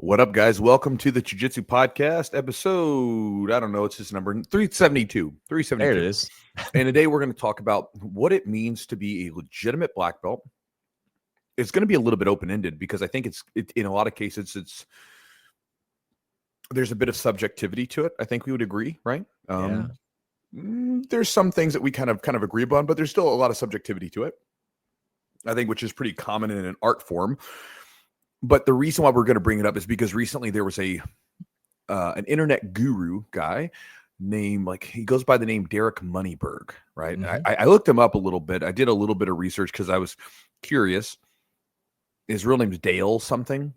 What up, guys? Welcome to the Jiu-Jitsu podcast episode. I don't know. It's just number 372. 372. There it is. And today we're going to talk about what it means to be a legitimate black belt. It's going to be a little bit open-ended because I think in a lot of cases, there's a bit of subjectivity to it. I think we would agree, right? There's some things that we kind of agree upon, but there's still a lot of subjectivity to it. I think, which is pretty common in an art form. But the reason why we're going to bring it up is because recently there was an internet guru guy named, he goes by the name Derek Moneyberg, right? Mm-hmm. I looked him up a little bit. I did a little bit of research because I was curious. His real name's Dale something,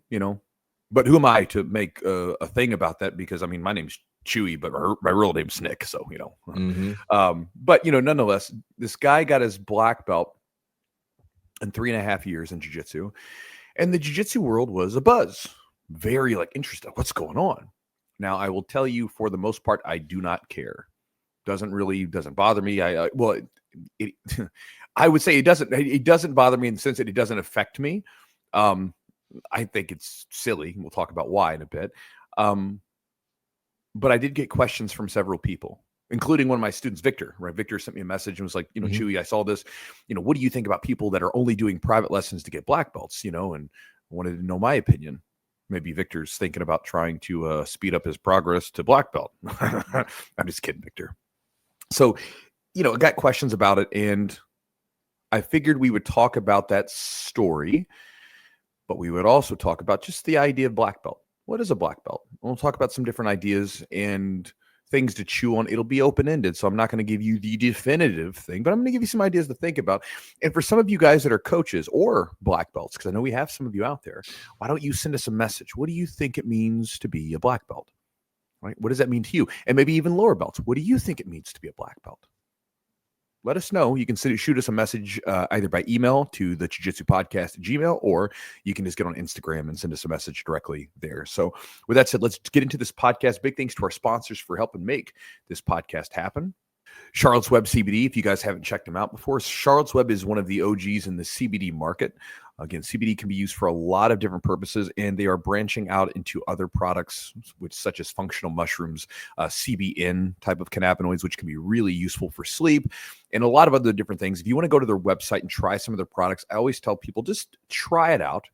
but who am I to make a thing about that? Because my name's Chewy, but my real name's Nick. So, Mm-hmm. But nonetheless, this guy got his black belt in 3.5 years in jiu-jitsu. And the jiu-jitsu world was abuzz. Very interested. What's going on? Now, I will tell you, for the most part, I do not care. Doesn't bother me. I would say it doesn't bother me in the sense that it doesn't affect me. I think it's silly. We'll talk about why in a bit. But I did get questions from several people, including one of my students, Victor, right? Victor sent me a message and was like, Mm-hmm. Chewy, I saw this, what do you think about people that are only doing private lessons to get black belts, and I wanted to know my opinion. Maybe Victor's thinking about trying to speed up his progress to black belt. I'm just kidding, Victor. So, I got questions about it, and I figured we would talk about that story, but we would also talk about just the idea of black belt. What is a black belt? We'll talk about some different ideas and things to chew on. It'll be open-ended, so I'm not going to give you the definitive thing, but I'm going to give you some ideas to think about. And for some of you guys that are coaches or black belts, because I know we have some of you out there, why don't you send us a message? What do you think it means to be a black belt? Right? What does that mean to you? And maybe even lower belts. What do you think it means to be a black belt? Let us know. You can shoot us a message either by email to the Jiu-Jitsu podcast @gmail.com, or you can just get on Instagram and send us a message directly there. So with that said, let's get into this podcast. Big thanks to our sponsors for helping make this podcast happen. Charlotte's Web CBD, if you guys haven't checked them out before, Charlotte's Web is one of the OGs in the CBD market. Again, CBD can be used for a lot of different purposes, and they are branching out into other products, such as functional mushrooms, CBN type of cannabinoids, which can be really useful for sleep, and a lot of other different things. If you want to go to their website and try some of their products, I always tell people just try it out.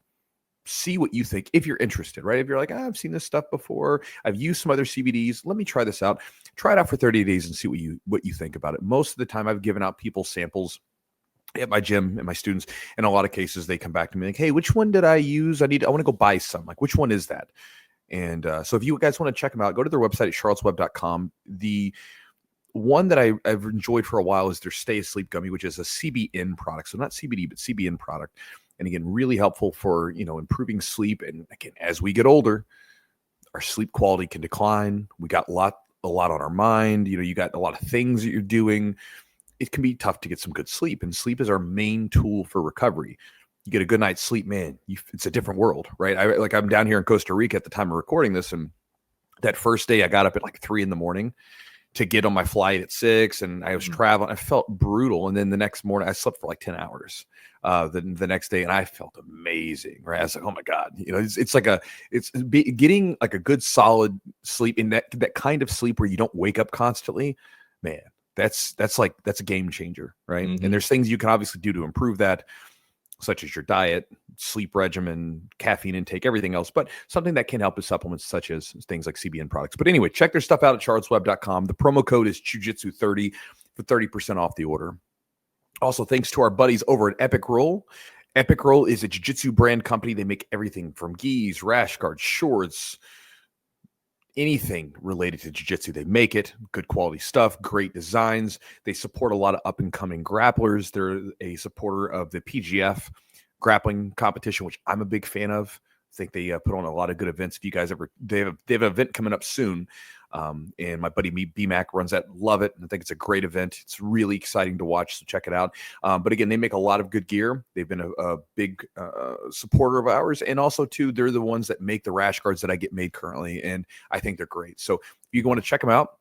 See what you think if you're interested, right? If you're like, I've seen this stuff before, I've used some other CBDs, let me try this out. Try it out for 30 days and see what you think about it. Most of the time, I've given out people samples at my gym and my students. In a lot of cases, they come back to me like, hey, which one did I use? I want to go buy some. Like, which one is that? And so if you guys want to check them out, go to their website at charlottesweb.com. The one that I've enjoyed for a while is their Stay Asleep Gummy, which is a CBN product. So not CBD, but CBN product. And again, really helpful for, improving sleep. And again, as we get older, our sleep quality can decline. We got a lot on our mind. You got a lot of things that you're doing. It can be tough to get some good sleep. And sleep is our main tool for recovery. You get a good night's sleep, man, it's a different world, right? I'm down here in Costa Rica at the time of recording this. And that first day I got up at 3 a.m. to get on my flight at 6, and I was traveling. I felt brutal. And then the next morning I slept for 10 hours. The next day, and I felt amazing, right? I was like, oh my God, it's getting a good solid sleep, in that kind of sleep where you don't wake up constantly, man, that's a game changer, right? Mm-hmm. And there's things you can obviously do to improve that, such as your diet, sleep regimen, caffeine intake, everything else, but something that can help with supplements such as things like CBN products. But anyway, check their stuff out at charlottesweb.com. The promo code is Chewjitsu30 for 30% off the order. Also, thanks to our buddies over at Epic Roll. Epic Roll is a jiu-jitsu brand company. They make everything from gis, rash guards, shorts, anything related to jiu-jitsu. They make it. Good quality stuff, great designs. They support a lot of up-and-coming grapplers. They're a supporter of the PGF grappling competition, which I'm a big fan of. I think they put on a lot of good events. If you guys they have an event coming up soon. And my buddy BMAC runs that. Love it. I think it's a great event. It's really exciting to watch, so check it out. But again, they make a lot of good gear. They've been a big supporter of ours. And also, too, they're the ones that make the rash guards that I get made currently. And I think they're great. So if you want to check them out,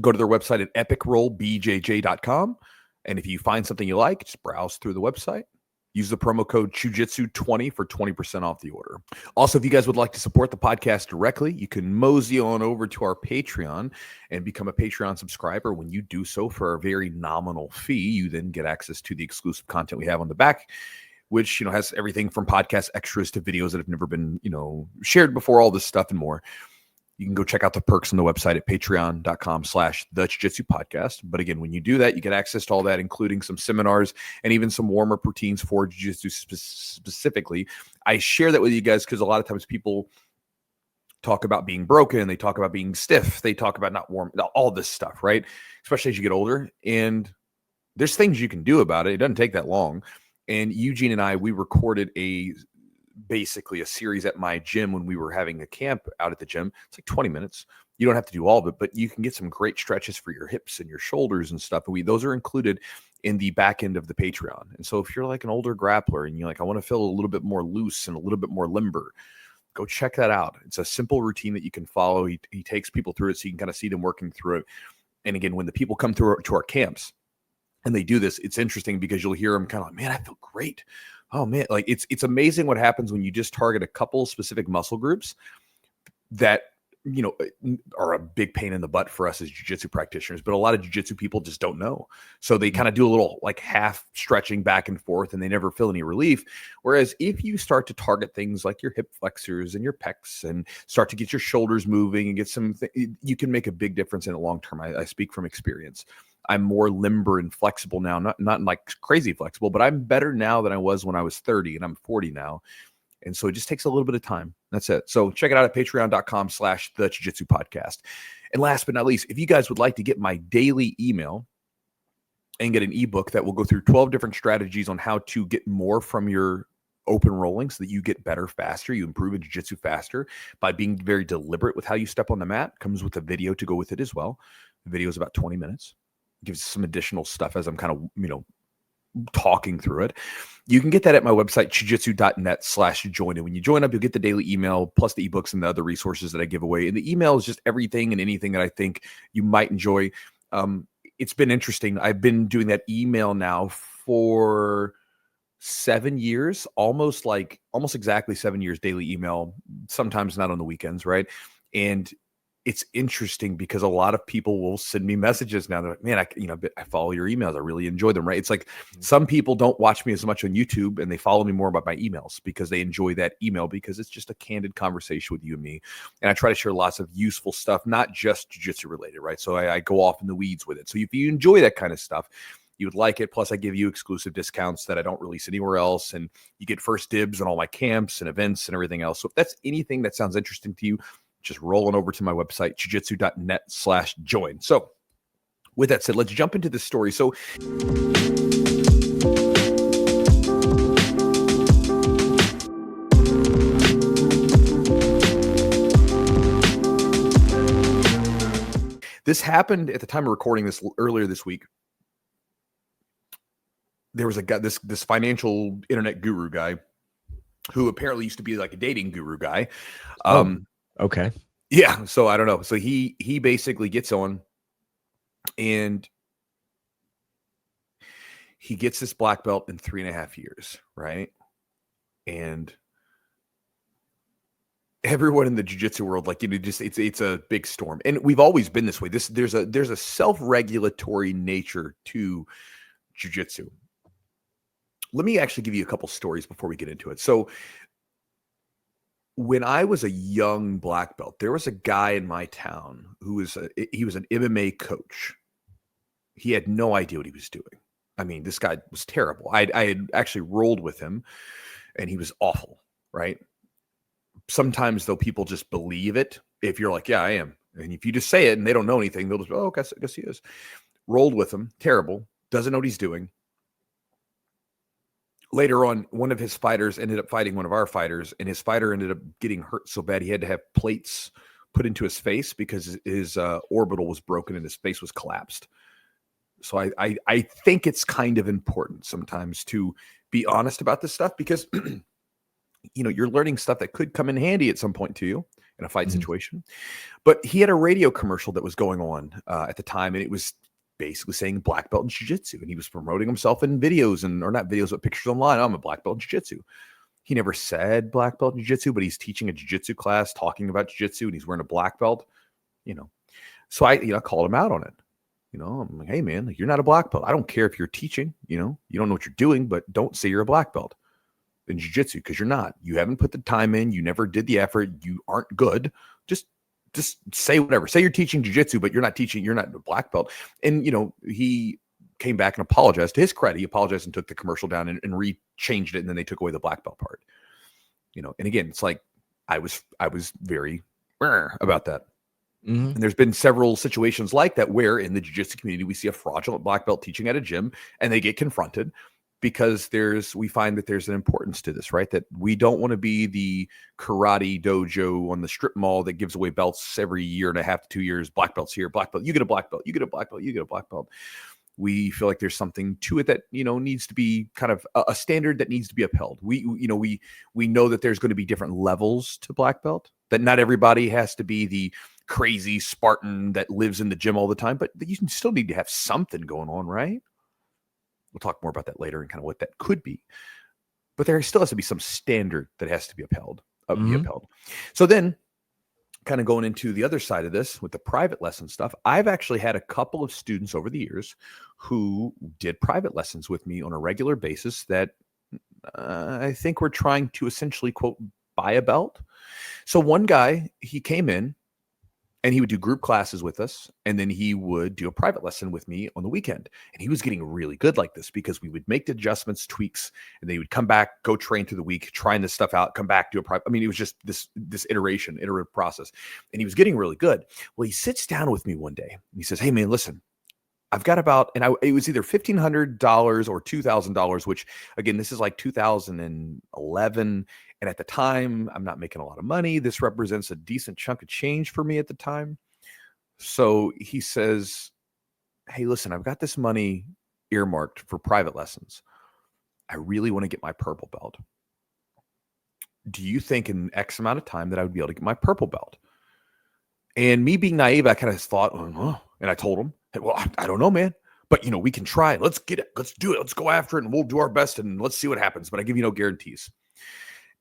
go to their website at epicrollbjj.com. And if you find something you like, just browse through the website. Use the promo code Chewjitsu20 for 20% off the order. Also, if you guys would like to support the podcast directly, you can mosey on over to our Patreon and become a Patreon subscriber. When you do so for a very nominal fee, you then get access to the exclusive content we have on the back, which, has everything from podcast extras to videos that have never been, shared before, all this stuff and more. You can go check out the perks on the website at patreon.com/the Jiu-Jitsu podcast. But again, when you do that, you get access to all that, including some seminars and even some warm-up routines for Jiu-Jitsu specifically. I share that with you guys because a lot of times people talk about being broken. They talk about being stiff. They talk about not warm, all this stuff, right? Especially as you get older. And there's things you can do about it. It doesn't take that long. And Eugene and I, we recorded basically a series at my gym when we were having a camp out at the gym. It's like 20 minutes. You don't have to do all of it, but you can get some great stretches for your hips and your shoulders and stuff. And those are included in the back end of the Patreon. And so if you're like an older grappler and you're like, I want to feel a little bit more loose and a little bit more limber, go check that out. It's a simple routine that you can follow. He takes people through it so you can kind of see them working through it. And again, when the people come to our camps and they do this, it's interesting because you'll hear them kind of like, man, I feel great. Oh man, like it's amazing what happens when you just target a couple specific muscle groups that, are a big pain in the butt for us as jiu-jitsu practitioners, but a lot of jiu-jitsu people just don't know. So they kind of do a little like half stretching back and forth and they never feel any relief. Whereas if you start to target things like your hip flexors and your pecs and start to get your shoulders moving and get you can make a big difference in the long term. I speak from experience. I'm more limber and flexible now, not like crazy flexible, but I'm better now than I was when I was 30 and I'm 40 now. And so it just takes a little bit of time. That's it. So check it out at patreon.com/the Jiu-Jitsu podcast. And last but not least, if you guys would like to get my daily email and get an ebook that will go through 12 different strategies on how to get more from your open rolling so that you get better faster, you improve in jiu-jitsu faster by being very deliberate with how you step on the mat, comes with a video to go with it as well. The video is about 20 minutes. Gives some additional stuff as I'm kind of, talking through it. You can get that at my website, chewjitsu.net/join. And when you join up, you'll get the daily email plus the ebooks and the other resources that I give away. And the email is just everything and anything that I think you might enjoy. It's been interesting. I've been doing that email now for 7 years, almost exactly 7 years daily email, sometimes not on the weekends, right? And it's interesting because a lot of people will send me messages now. They're like, man, I follow your emails. I really enjoy them, right? It's like some people don't watch me as much on YouTube and they follow me more about my emails because they enjoy that email because it's just a candid conversation with you and me. And I try to share lots of useful stuff, not just jiu-jitsu related, right? So I go off in the weeds with it. So if you enjoy that kind of stuff, you would like it. Plus I give you exclusive discounts that I don't release anywhere else. And you get first dibs on all my camps and events and everything else. So if that's anything that sounds interesting to you, just rolling over to my website, chewjitsu.net/join. So with that said, let's jump into this story. So this happened at the time of recording this earlier this week. There was a guy, this financial internet guru guy who apparently used to be like a dating guru guy. Okay. Yeah. So I don't know. So he basically gets on and he gets this black belt in 3.5 years. Right. And everyone in the jiu-jitsu world, it's a big storm. And we've always been this way. There's a self-regulatory nature to jiu-jitsu. Let me actually give you a couple stories before we get into it. So when I was a young black belt, there was a guy in my town who was he was an MMA coach. He had no idea what he was doing. I mean, this guy was terrible. I had actually rolled with him, and he was awful, right? Sometimes, though, people just believe it. If you're like, yeah, I am. And if you just say it and they don't know anything, they'll just, oh, I guess he is. Rolled with him, terrible, doesn't know what he's doing. Later on, one of his fighters ended up fighting one of our fighters, and his fighter ended up getting hurt so bad he had to have plates put into his face because his orbital was broken and his face was collapsed. So I think it's kind of important sometimes to be honest about this stuff because, you're learning stuff that could come in handy at some point to you in a fight situation. But he had a radio commercial that was going on at the time, and it was basically saying black belt in jiu-jitsu, and he was promoting himself in videos or not videos, but pictures online. I'm a black belt in jiu-jitsu. He never said black belt in jiu-jitsu, but he's teaching a jiu-jitsu class, talking about jiu-jitsu, and he's wearing a black belt, So I called him out on it. I'm like, hey man, like, you're not a black belt. I don't care if you're teaching, you don't know what you're doing, but don't say you're a black belt in jiu-jitsu, because you're not. You haven't put the time in. You never did the effort. You aren't good. Just say whatever. Say you're teaching jiu-jitsu, but you're not a black belt. And, he came back and apologized. To his credit, he apologized and took the commercial down and re-changed it, and then they took away the black belt part. And again, it's like I was very about that. Mm-hmm. And there's been several situations like that where in the jiu-jitsu community, we see a fraudulent black belt teaching at a gym and they get confronted because we find that there's an importance to this, right? That we don't want to be the karate dojo on the strip mall that gives away belts every year and a half to 2 years. Black belts here, black belt. You get a black belt. You get a black belt. You get a black belt. We feel like there's something to it that, needs to be kind of a standard that needs to be upheld. We know that there's going to be different levels to black belt, that not everybody has to be the crazy Spartan that lives in the gym all the time, but you can still need to have something going on, right? We'll talk more about that later and kind of what that could be. But there still has to be some standard that has to be upheld. So then, kind of going into the other side of this with the private lesson stuff, I've actually had a couple of students over the years who did private lessons with me on a regular basis that I think were trying to essentially, quote, buy a belt. So one guy, he came in and he would do group classes with us, and then he would do a private lesson with me on the weekend. And he was getting really good like this because we would make the adjustments, tweaks, and then he would come back, go train through the week, trying this stuff out, come back, do a private. I mean, it was just this iterative process. And he was getting really good. Well, he sits down with me one day and he says, hey man, listen, I've got about, it was either $1,500 or $2,000, which again, this is like 2011. And at the time, I'm not making a lot of money. This represents a decent chunk of change for me at the time. So he says, hey, listen, I've got this money earmarked for private lessons. I really want to get my purple belt. Do you think in X amount of time that I would be able to get my purple belt? And me being naive, I kind of thought, oh. And I told him, hey, well, I don't know, man. But, we can try. Let's get it. Let's do it. Let's go after it, and we'll do our best, and let's see what happens. But I give you no guarantees.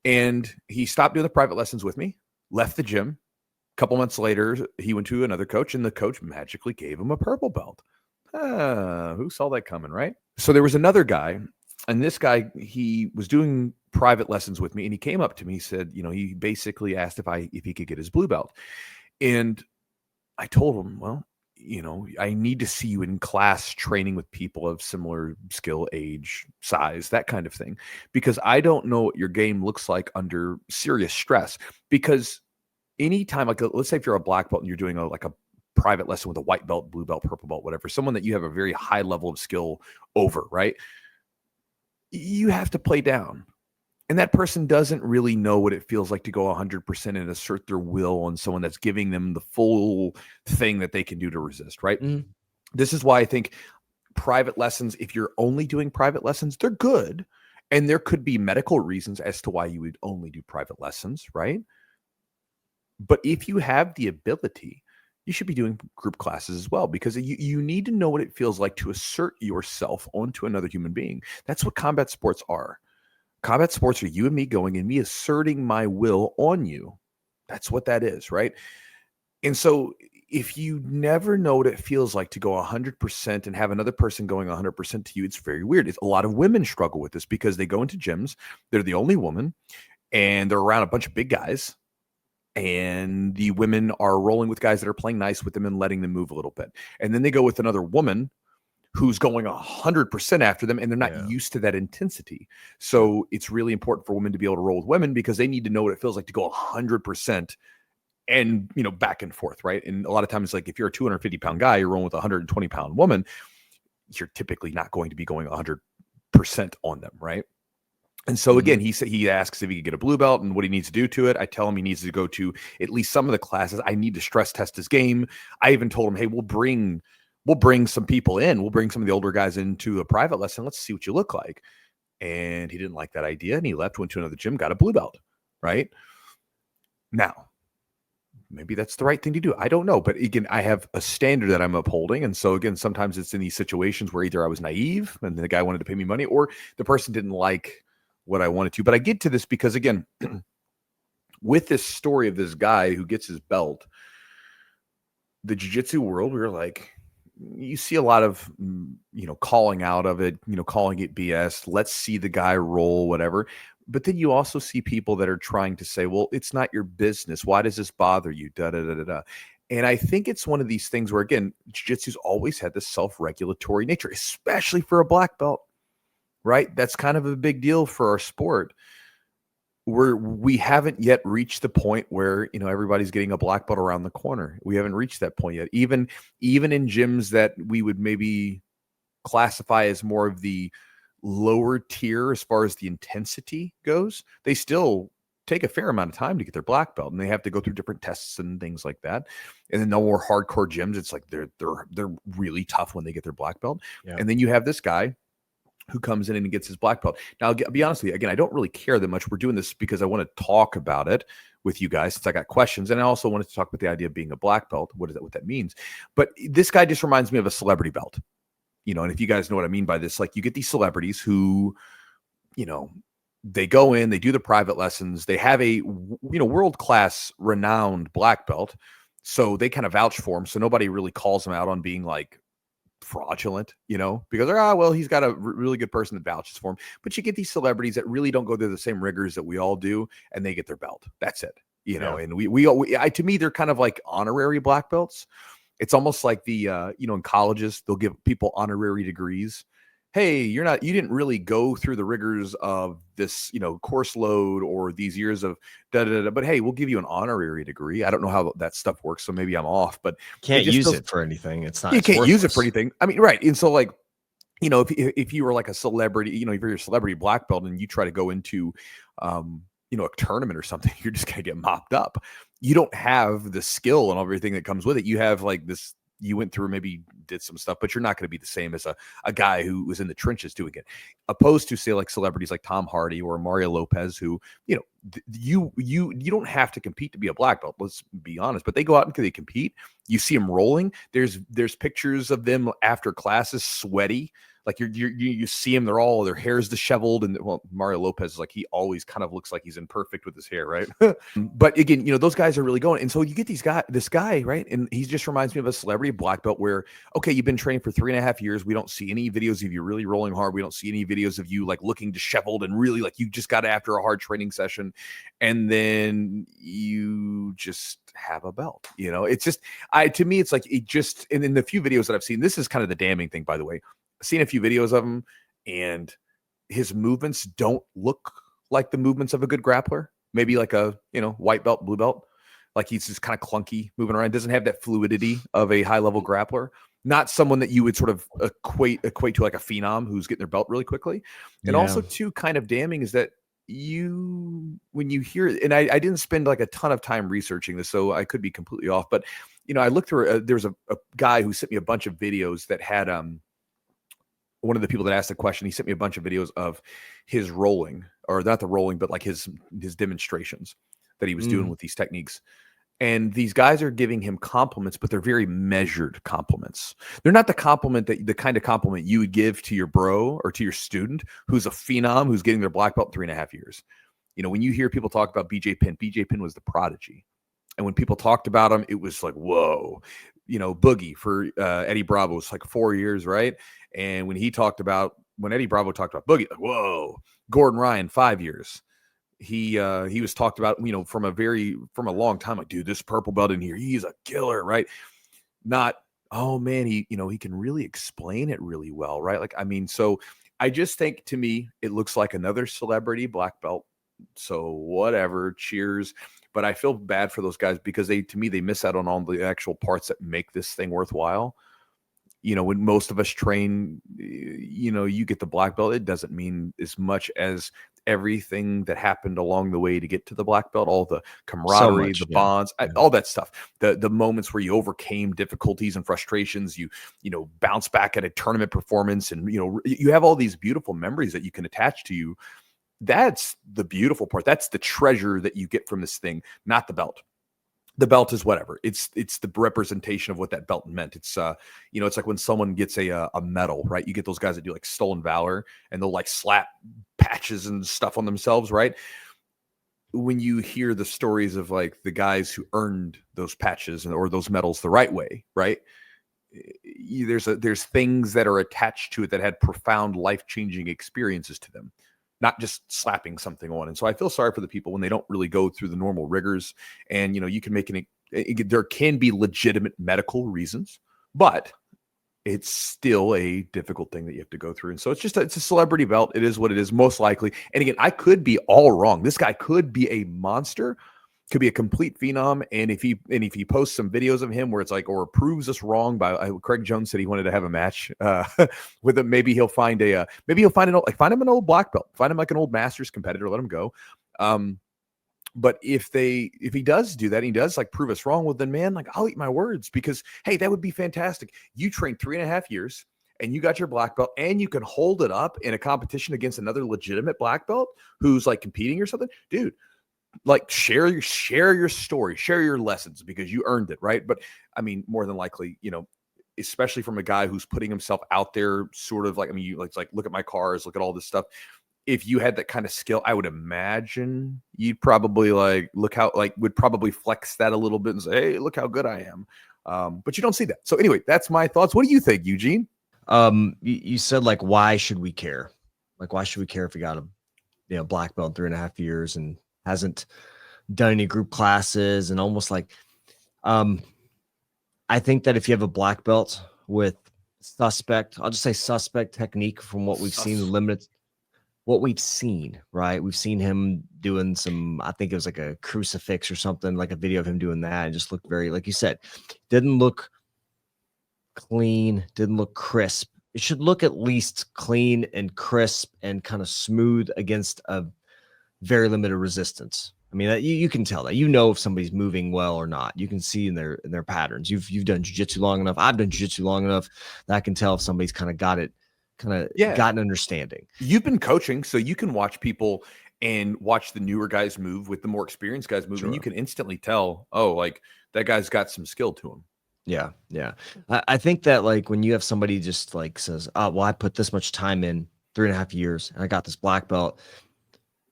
And he stopped doing the private lessons with me, left the gym. A couple months later, he went to another coach, and the coach magically gave him a purple belt. Who saw that coming, right? So there was another guy, and this guy, he was doing private lessons with me, and he came up to me. He said, he basically asked if he could get his blue belt. And I told him, well, I need to see you in class training with people of similar skill, age, size, that kind of thing, because I don't know what your game looks like under serious stress. Because anytime, like, let's say if you're a black belt and you're doing a private lesson with a white belt, blue belt, purple belt, whatever, someone that you have a very high level of skill over, right? You have to play down. And that person doesn't really know what it feels like to go 100% and assert their will on someone that's giving them the full thing that they can do to resist, right? Mm. This is why I think private lessons, if you're only doing private lessons, they're good. And there could be medical reasons as to why you would only do private lessons, right? But if you have the ability, you should be doing group classes as well, because you need to know what it feels like to assert yourself onto another human being. That's what combat sports are. Combat sports are you and me going and me asserting my will on you. That's what that is, right? And so if you never know what it feels like to go 100% and have another person going 100% to you, it's very weird. A lot of women struggle with this because they go into gyms, they're the only woman, and they're around a bunch of big guys, and the women are rolling with guys that are playing nice with them and letting them move a little bit. And then they go with another woman who's going 100% after them, and they're not used to that intensity. So it's really important for women to be able to roll with women because they need to know what it feels like to go 100% and, back and forth, right? And a lot of times, like if you're a 250-pound guy, you're rolling with a 120-pound woman, you're typically not going to be going 100% on them, right? And so again, he asks if he could get a blue belt and what he needs to do to it. I tell him he needs to go to at least some of the classes. I need to stress test his game. I even told him, hey, we'll bring some people in. We'll bring some of the older guys into a private lesson. Let's see what you look like. And he didn't like that idea. And he left, went to another gym, got a blue belt, right? Now, maybe that's the right thing to do. I don't know. But again, I have a standard that I'm upholding. And so again, sometimes it's in these situations where either I was naive and the guy wanted to pay me money, or the person didn't like what I wanted to. But I get to this because again, with this story of this guy who gets his belt, the jiu-jitsu world, we were like, you see a lot of, calling out of it, calling it BS. Let's see the guy roll, whatever. But then you also see people that are trying to say, well, it's not your business. Why does this bother you? Da, da, da, da, da. And I think it's one of these things where, again, jiu-jitsu's always had this self-regulatory nature, especially for a black belt, right? That's kind of a big deal for our sport. We haven't yet reached the point where everybody's getting a black belt around the corner. We haven't reached that point yet. Even in gyms that we would maybe classify as more of the lower tier as far as the intensity goes, they still take a fair amount of time to get their black belt, and they have to go through different tests and things like that. And then the more hardcore gyms, it's like they're really tough when they get their black belt. Yeah. And then you have this guy who comes in and gets his black belt. Now, I'll be honest with you, again, I don't really care that much. We're doing this because I want to talk about it with you guys since I got questions. And I also wanted to talk about the idea of being a black belt. What that means? But this guy just reminds me of a celebrity belt, and if you guys know what I mean by this, like you get these celebrities who, they go in, they do the private lessons, they have a, world-class renowned black belt. So they kind of vouch for him. So nobody really calls him out on being like fraudulent, because he's got a really good person that vouches for him. But you get these celebrities that really don't go through the same rigors that we all do, and they get their belt. That's it, And to me, they're kind of like honorary black belts. It's almost like the in colleges they'll give people honorary degrees. Hey, you didn't really go through the rigors of this, course load or these years of but hey, we'll give you an honorary degree. I don't know how that stuff works, so maybe I'm off, but can't use it for anything. It's not. You can't use it for anything. I mean, right. And so like, if you were like a celebrity, if you're a celebrity black belt and you try to go into, a tournament or something, you're just going to get mopped up. You don't have the skill and everything that comes with it. You have like this, you went through, maybe did some stuff, but you're not going to be the same as a guy who was in the trenches doing it, opposed to say like celebrities like Tom Hardy or Mario Lopez, who, you don't have to compete to be a black belt. Let's be honest, but they go out and they compete. You see them rolling. There's pictures of them after classes, sweaty. Like you see them, their hair's disheveled, and Mario Lopez is like, he always kind of looks like he's imperfect with his hair, right? But again, those guys are really going, and so you get this guy, right? And he just reminds me of a celebrity black belt where, okay, you've been training for 3.5 years. We don't see any videos of you really rolling hard. We don't see any videos of you like looking disheveled and really like you just got after a hard training session, and then you just have a belt. It's just, to me, it's like it just. And in the few videos that I've seen, this is kind of the damning thing, by the way. Seen a few videos of him, and his movements don't look like the movements of a good grappler. Maybe like a white belt, blue belt. Like he's just kind of clunky moving around. Doesn't have that fluidity of a high level grappler. Not someone that you would sort of equate to like a phenom who's getting their belt really quickly. And also too, kind of damning is that when you hear, and I didn't spend like a ton of time researching this, so I could be completely off. But I looked through. There's a guy who sent me a bunch of videos that had one of the people that asked the question, he sent me a bunch of videos of his rolling, or not the rolling, but like his demonstrations that he was doing with these techniques. And these guys are giving him compliments, but they're very measured compliments. They're not the kind of compliment you would give to your bro or to your student who's a phenom, who's getting their black belt in 3.5 years. When you hear people talk about BJ Penn was the prodigy. And when people talked about him, it was like, whoa. Boogie for Eddie Bravo was like 4 years, right? And when Eddie Bravo talked about Boogie, like, whoa. Gordon Ryan, 5 years. He was talked about, from a long time, like, dude, this purple belt in here, he's a killer, right? Not, oh man, he can really explain it really well, right? Like, I mean, so I just think, to me, it looks like another celebrity black belt. So whatever, cheers. But I feel bad for those guys because they miss out on all the actual parts that make this thing worthwhile. When most of us train, you get the black belt, it doesn't mean as much as everything that happened along the way to get to the black belt, all the camaraderie, the bonds, all that stuff, the moments where you overcame difficulties and frustrations, you bounce back at a tournament performance, and you have all these beautiful memories that you can attach to you. That's the beautiful part. That's the treasure that you get from this thing, not the belt. the belt is whatever. It's the representation of what that belt meant. It's it's like when someone gets a medal, right? You get those guys that do like stolen valor and they'll like slap patches and stuff on themselves, right? When you hear the stories of like the guys who earned those patches or those medals the right way, right? There's things that are attached to it that had profound life-changing experiences to them, not just slapping something on. And so I feel sorry for the people when they don't really go through the normal rigors. And you can make there can be legitimate medical reasons, but it's still a difficult thing that you have to go through. And so it's a celebrity belt. It is what it is, most likely. And again, I could be all wrong. This guy could be a monster, could be a complete phenom. And if he posts some videos of him where it's like, or proves us wrong by Craig Jones said he wanted to have a match with him, maybe he'll find find him an old black belt, find him like an old masters competitor, let him go. But if he does do that, and he does like prove us wrong, well then, man, like I'll eat my words, because hey, that would be fantastic. You trained 3.5 years and you got your black belt and you can hold it up in a competition against another legitimate black belt who's like competing or something, dude. Like share your story, share your lessons, because you earned it, right? But I mean, more than likely, especially from a guy who's putting himself out there, sort of like, I mean, you like look at my cars, look at all this stuff. If you had that kind of skill, I would imagine you'd probably would probably flex that a little bit and say, hey, look how good I am. But you don't see that. So anyway, that's my thoughts. What do you think, Eugene? You said like, why should we care? Like, why should we care if we got a black belt in 3.5 years and hasn't done any group classes? And almost like, I think that if you have a black belt with I'll just say suspect technique from what we've seen, what we've seen, right? We've seen him doing some, I think it was like a crucifix or something, like a video of him doing that. And just looked very, like you said, didn't look clean, didn't look crisp. It should look at least clean and crisp and kind of smooth against a very limited resistance. I mean, you can tell that, if somebody's moving well or not. You can see in their patterns. You've done jiu-jitsu long enough. I've done jiu-jitsu long enough that I can tell if somebody's got an understanding. You've been coaching, so you can watch people and watch the newer guys move with the more experienced guys move, and you can instantly tell, oh, like that guy's got some skill to him. Yeah. I think that like when you have somebody just like says, oh, well, I put this much time in 3.5 years and I got this black belt,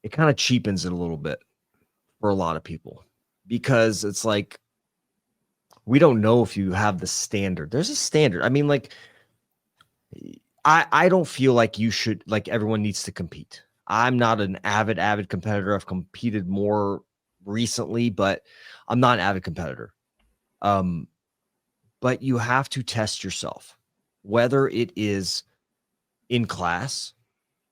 it kind of cheapens it a little bit for a lot of people, because it's like, we don't know if you have the standard. There's a standard. I mean, like, I don't feel like everyone needs to compete. I'm not an avid competitor. I've competed more recently, but I'm not an avid competitor. But you have to test yourself, whether it is in class,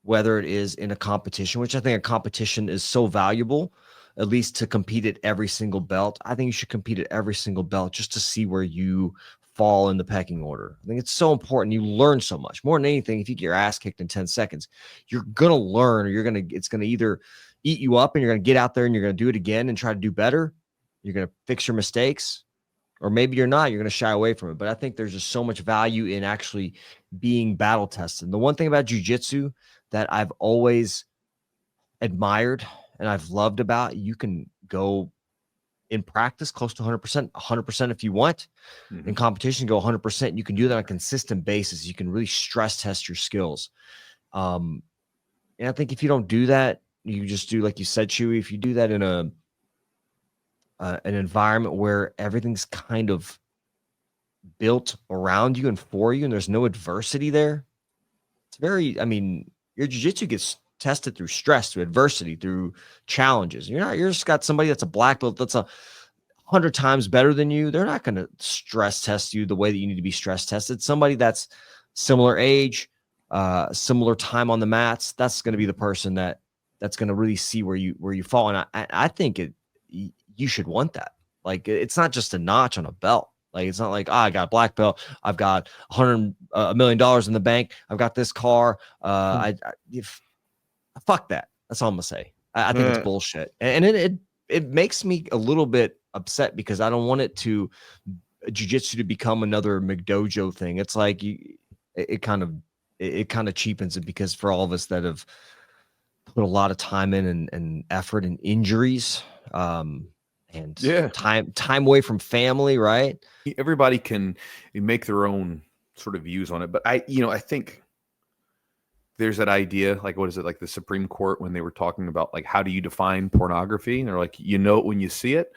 whether it is in a competition, which I think a competition is so valuable, at least to compete at every single belt. I think you should compete at every single belt just to see where you fall in the pecking order. I think it's so important. You learn so much more than anything. If you get your ass kicked in 10 seconds, you're going to learn, or it's going to either eat you up and you're going to get out there and you're going to do it again and try to do better. You're going to fix your mistakes, or maybe you're not, you're going to shy away from it. But I think there's just so much value in actually being battle tested. The one thing about jiu-jitsu that I've always admired and I've loved about, you can go in practice close to 100% if you want. In competition, go 100%. You can do that on a consistent basis. You can really stress test your skills. And I think if you don't do that, you just do, like you said, Chewy, if you do that in an environment where everything's kind of built around you and for you, and there's no adversity there, your jiu-jitsu gets tested through stress, through adversity, through challenges. You're just got somebody that's a black belt that's 100 times better than you. They're not going to stress test you the way that you need to be stress tested. Somebody that's similar age, similar time on the mats, that's going to be the person that's going to really see where you fall. And I think you should want that. Like, it's not just a notch on a belt. Like, it's not like, I got a black belt, I've got $100 million in the bank, I've got this car. Fuck that. That's all I'm gonna say. I think it's bullshit, and it makes me a little bit upset, because I don't want jiu-jitsu to become another McDojo thing. It's like it kind of cheapens it, because for all of us that have put a lot of time in and effort and injuries, and Yeah. time away from family, right? Everybody can make their own sort of views on it. But I think there's that idea, like, what is it, like the Supreme Court when they were talking about like how do you define pornography? And they're like, you know it when you see it.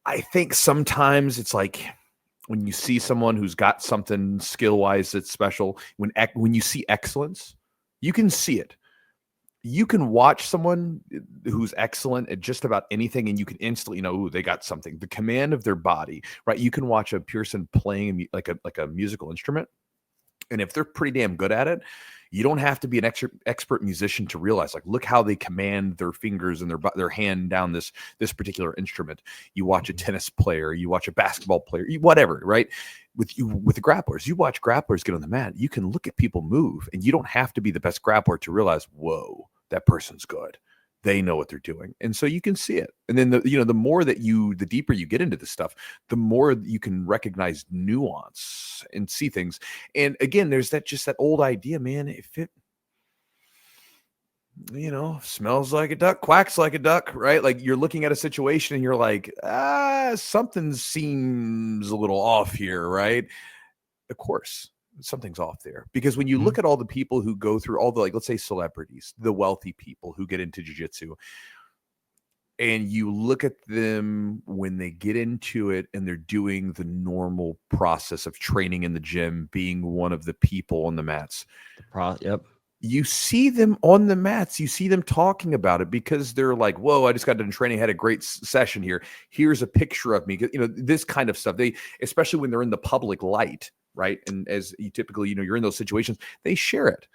I think sometimes it's like when you see someone who's got something skill wise that's special, when you see excellence, you can see it. You can watch someone who's excellent at just about anything, and you can instantly know, ooh, they got something. The command of their body, right? You can watch a person playing like a musical instrument, and if they're pretty damn good at it, you don't have to be an expert musician to realize, like, look how they command their fingers and their hand down this particular instrument. You watch a tennis player, you watch a basketball player, whatever, right? With the grapplers, you watch grapplers get on the mat. You can look at people move, and you don't have to be the best grappler to realize, whoa, that person's good. They know what they're doing. And so you can see it. And then the deeper you get into this stuff, the more you can recognize nuance and see things. And again, there's that old idea, man. If it, smells like a duck, quacks like a duck, right? Like you're looking at a situation and you're like, something seems a little off here, right? Of course, something's off there, because when you look at all the people who go through all the, like, let's say celebrities, the wealthy people who get into jiu-jitsu, and you look at them when they get into it and they're doing the normal process of training in the gym, being one of the people on the mats. Yep. You see them on the mats, you see them talking about it because they're like, whoa, I just got done training, had a great session here. Here's a picture of me. This kind of stuff. They, especially when they're in the public light, right? And as you typically, you're in those situations, they share it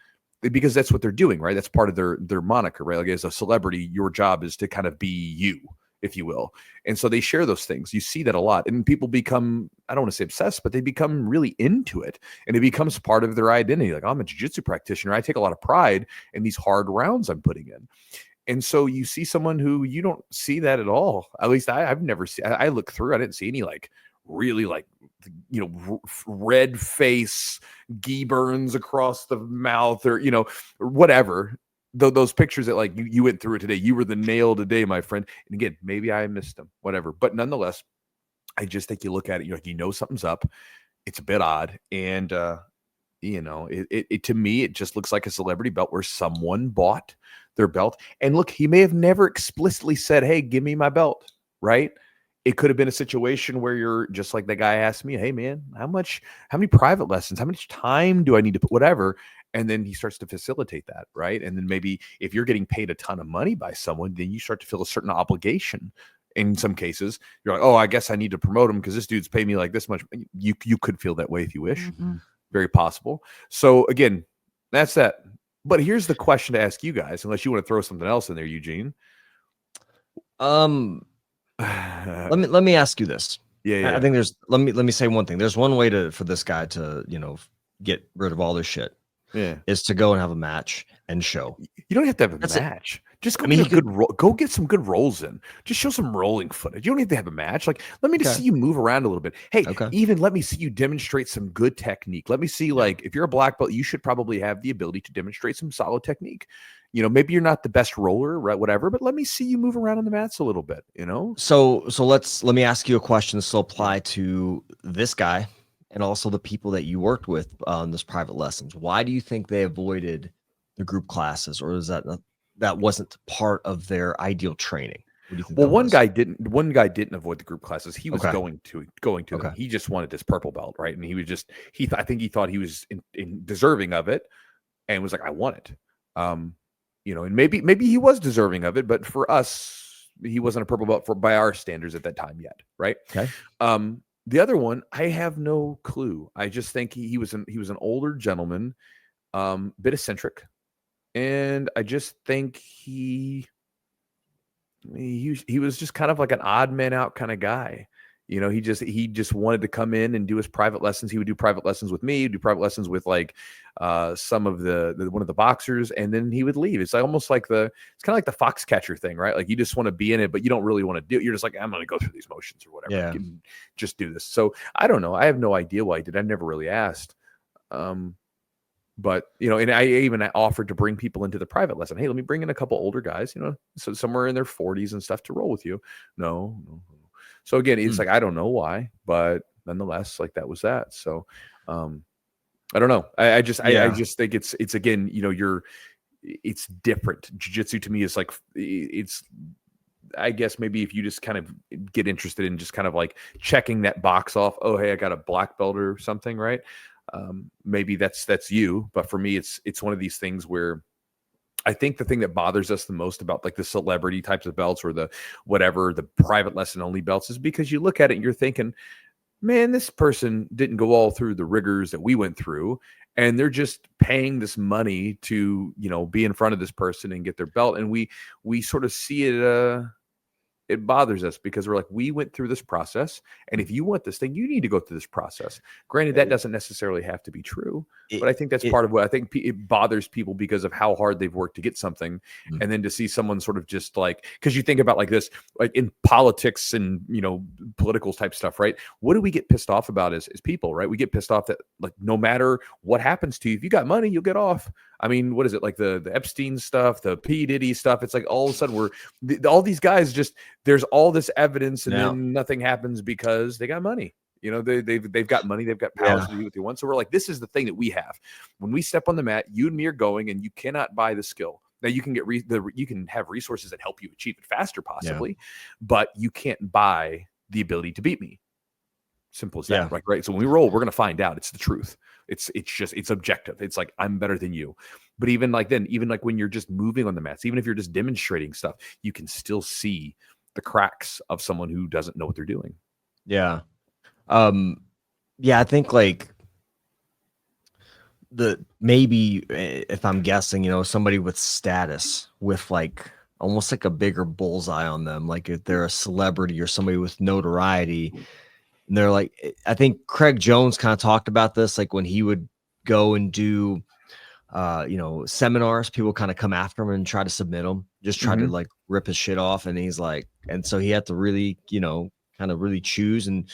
because that's what they're doing, right? That's part of their moniker, right? Like as a celebrity, your job is to kind of be you, if you will. And so they share those things. You see that a lot. And people become, I don't want to say obsessed, but they become really into it. And it becomes part of their identity. Like, I'm a jiu-jitsu practitioner. I take a lot of pride in these hard rounds I'm putting in. And so you see someone who you don't see that at all. At least I've never seen. I look through. I didn't see any like really like red face, gi burns across the mouth, or whatever. Those pictures that like you went through it today. You were the nail today, my friend. And again, maybe I missed them, whatever. But nonetheless, I just think you look at it, you're like, something's up. It's a bit odd, and it to me, it just looks like a celebrity belt where someone bought their belt. And look, he may have never explicitly said, hey, give me my belt, right? It could have been a situation where you're just like the guy asked me, hey man, how many private lessons, how much time do I need to put, whatever. And then he starts to facilitate that, right? And then maybe if you're getting paid a ton of money by someone, then you start to feel a certain obligation. In some cases, you're like, oh, I guess I need to promote him because this dude's paying me like this much. You could feel that way if you wish. Very possible. So again, that's that. But here's the question to ask you guys, unless you want to throw something else in there, Eugene. Let me ask you this. Yeah. I think let me say one thing. There's one way for this guy to, get rid of all this shit. Yeah. Is to go and have a match and show. You don't have to have a match. Just go go get some good rolls in. Just show some rolling footage. You don't need to have a match. Like, let me just see you move around a little bit. Hey, even let me see you demonstrate some good technique. Let me see, like, if you're a black belt, you should probably have the ability to demonstrate some solid technique. Maybe you're not the best roller, right? Whatever, but let me see you move around on the mats a little bit, So let me ask you a question. This will apply to this guy and also the people that you worked with on this private lessons. Why do you think they avoided the group classes, or is that wasn't part of their ideal training? What do you think? Well, one guy didn't avoid the group classes. He was going to them. He just wanted this purple belt, right? And he was just I think he thought he was in deserving of it, and was like, I want it. And maybe he was deserving of it, but for us, he wasn't a purple belt by our standards at that time yet, right? Okay. The other one, I have no clue. I just think he was an older gentleman, bit eccentric, and I just think he was just kind of like an odd man out kind of guy. He just wanted to come in and do his private lessons. He would do private lessons with me, do private lessons with like some of the one of the boxers, and then he would leave. It's like almost like it's kind of like the fox catcher thing, right? Like you just want to be in it, but you don't really want to do it. You're just like, I'm going to go through these motions or whatever. Yeah. Just do this. So I don't know. I have no idea why he did. I never really asked. But, you know, and I even offered to bring people into the private lesson. Hey, let me bring in a couple older guys, you know, so somewhere in their 40s and stuff to roll with you. No, no. So again, it's like, I don't know why, but nonetheless, like that was that. So, I don't know. I just think it's again, you know, it's different. Jiu-jitsu to me is like, it's, I guess maybe if you just kind of get interested in just kind of like checking that box off, oh, hey, I got a black belt or something, right? Maybe that's you. But for me, it's one of these things where I think the thing that bothers us the most about like the celebrity types of belts or the whatever, the private lesson only belts is because you look at it and you're thinking, man, this person didn't go all through the rigors that we went through. And they're just paying this money to, you know, be in front of this person and get their belt. And we sort of see it, it bothers us because we're like, we went through this process. And if you want this thing, you need to go through this process. Granted, that doesn't necessarily have to be true, but I think that's part of what I think it bothers people because of how hard they've worked to get something. And then to see someone sort of just like, because you think about like this, like in politics and, you know, political type stuff, right? What do we get pissed off about as people, right? We get pissed off that like, no matter what happens to you, if you got money, you'll get off. I mean, what is it? Like the Epstein stuff, the P. Diddy stuff. It's like all of a sudden all these guys just, there's all this evidence and then nothing happens because they got money. You know, they've got money, they've got power to do what they want. So we're like, this is the thing that we have. When we step on the mat, you and me are going, and you cannot buy the skill. Now you can get you can have resources that help you achieve it faster, possibly, but you can't buy the ability to beat me. Simple as that, right? So when we roll, we're gonna find out. It's the truth. It's objective. It's like, I'm better than you. But even like when you're just moving on the mats, even if you're just demonstrating stuff, you can still see the cracks of someone who doesn't know what they're doing. Yeah. I think like maybe if I'm guessing, you know, somebody with status with like almost like a bigger bullseye on them, like if they're a celebrity or somebody with notoriety, and they're like, I think Craig Jones kind of talked about this, like when he would go and do, you know, seminars, people kind of come after him and try to submit him, just try to like rip his shit off. And he's like, and so he had to really, you know, kind of really choose. And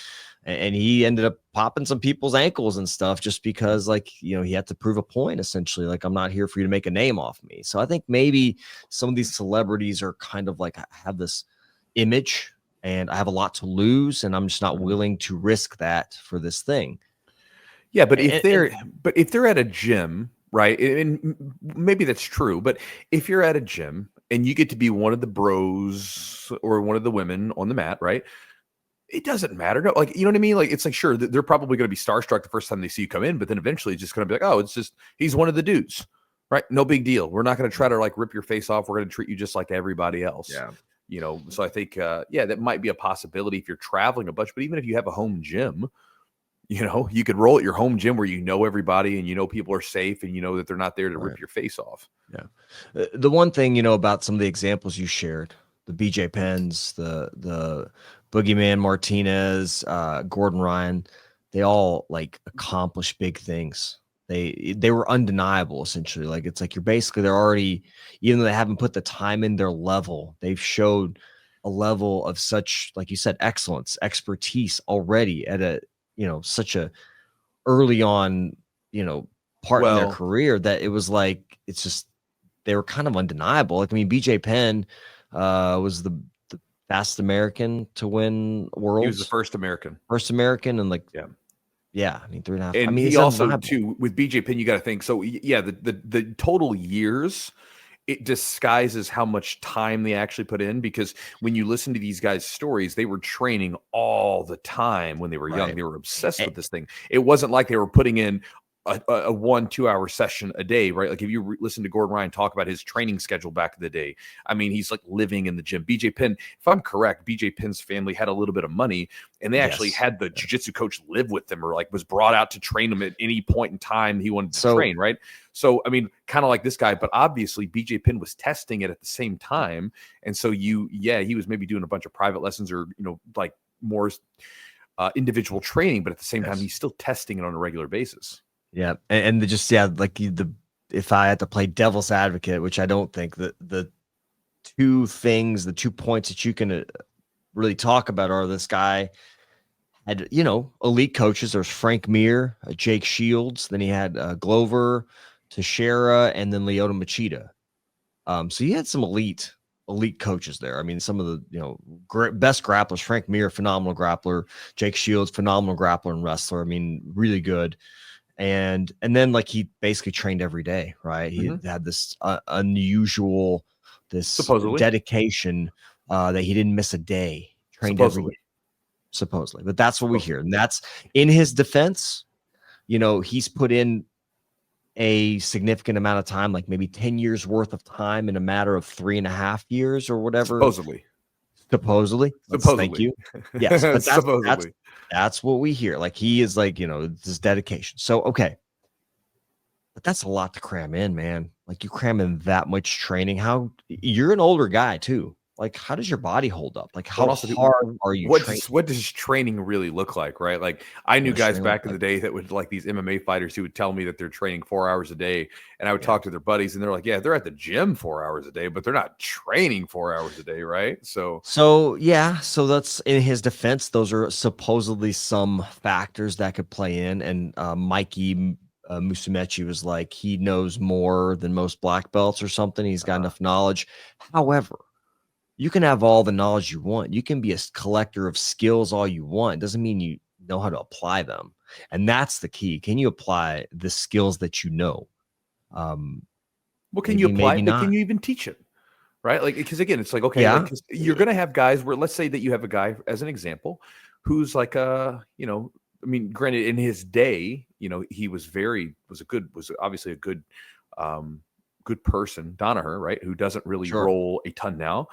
he ended up popping some people's ankles and stuff just because, like, you know, he had to prove a point essentially. Like, I'm not here for you to make a name off me. So I think maybe some of these celebrities are kind of like, have this image and I have a lot to lose, and I'm just not willing to risk that for this thing. Yeah, but if they're at a gym, right? And maybe that's true, but if you're at a gym and you get to be one of the bros or one of the women on the mat, right? It doesn't matter. No, like, you know what I mean? Like, it's like, sure, they're probably going to be starstruck the first time they see you come in, but then eventually it's just going to be like, oh, it's just, he's one of the dudes, right? No big deal. We're not going to try to like rip your face off. We're going to treat you just like everybody else. Yeah. You know, so I think, that might be a possibility if you're traveling a bunch, but even if you have a home gym, you know, you could roll at your home gym where you know everybody and you know people are safe and you know that they're not there to rip your face off. Yeah. The one thing, you know, about some of the examples you shared, the BJ Penns, the Boogeyman Martinez, Gordon Ryan, they all like accomplished big things. They were undeniable, essentially. Like, it's like they're already, even though they haven't put the time in their level, they've showed a level of such, like you said, excellence, expertise already at a, you know, such a early on, you know, part in their career that it was like, it's just, they were kind of undeniable. Like, I mean, BJ Penn was the fastest American to win Worlds. He was the first American, and like, yeah, I mean, 3.5. And I mean, he also too with BJ Penn, you got to think. So yeah, the total years, it disguises how much time they actually put in, because when you listen to these guys' stories, they were training all the time when they were young. They were obsessed with this thing. It wasn't like they were putting in a 1-2 hour session a day, right? Like if you listen to Gordon Ryan talk about his training schedule back in the day, I mean, he's like living in the gym. BJ Penn, if I'm correct, BJ Penn's family had a little bit of money, and they actually had the jiu-jitsu coach live with them, or like was brought out to train him at any point in time he wanted to train, right? So, I mean, kind of like this guy, but obviously BJ Penn was testing it at the same time. And so he was maybe doing a bunch of private lessons or, you know, like more individual training, but at the same time, he's still testing it on a regular basis. Yeah. And like if I had to play devil's advocate, which I don't think, the 2 points that you can really talk about are, this guy had, you know, elite coaches. There's Frank Mir, Jake Shields. Then he had Glover, Teixeira, and then Lyoto Machida. So you had some elite coaches there. I mean, some of the best grapplers. Frank Mir, phenomenal grappler. Jake Shields, phenomenal grappler and wrestler. I mean, really good. And then like he basically trained every day, right? He had this unusual, this Supposedly. dedication that he didn't miss a day. Trained every day, supposedly. But that's what we hear, and that's in his defense. He's put in a significant amount of time, like maybe 10 years worth of time in a matter of 3.5 years or whatever. Supposedly. Thank you. Yes, but that's what we hear. Like he is like, this dedication. So, okay. But that's a lot to cram in, man. Like you cram in that much training. You're an older guy too. Like, how does your body hold up? Like, how hard are you training? What does training really look like, right? Like, I knew guys back in the day that would, like these MMA fighters who would tell me that they're training 4 hours a day. And I would talk to their buddies and they're like, yeah, they're at the gym 4 hours a day, but they're not training 4 hours a day, right? So that's in his defense. Those are supposedly some factors that could play in. And Mikey Musumeci was like, he knows more than most black belts or something. He's got enough knowledge. However, you can have all the knowledge you want. You can be a collector of skills all you want. It doesn't mean you know how to apply them. And that's the key. Can you apply the skills that you know? Can you apply it? But can you even teach it? Right? Like, because again, it's like, okay, you're going to have guys where, let's say that you have a guy as an example, who's like, I mean, granted in his day, he was obviously a good, good person, Danaher, right? Who doesn't really roll a ton now.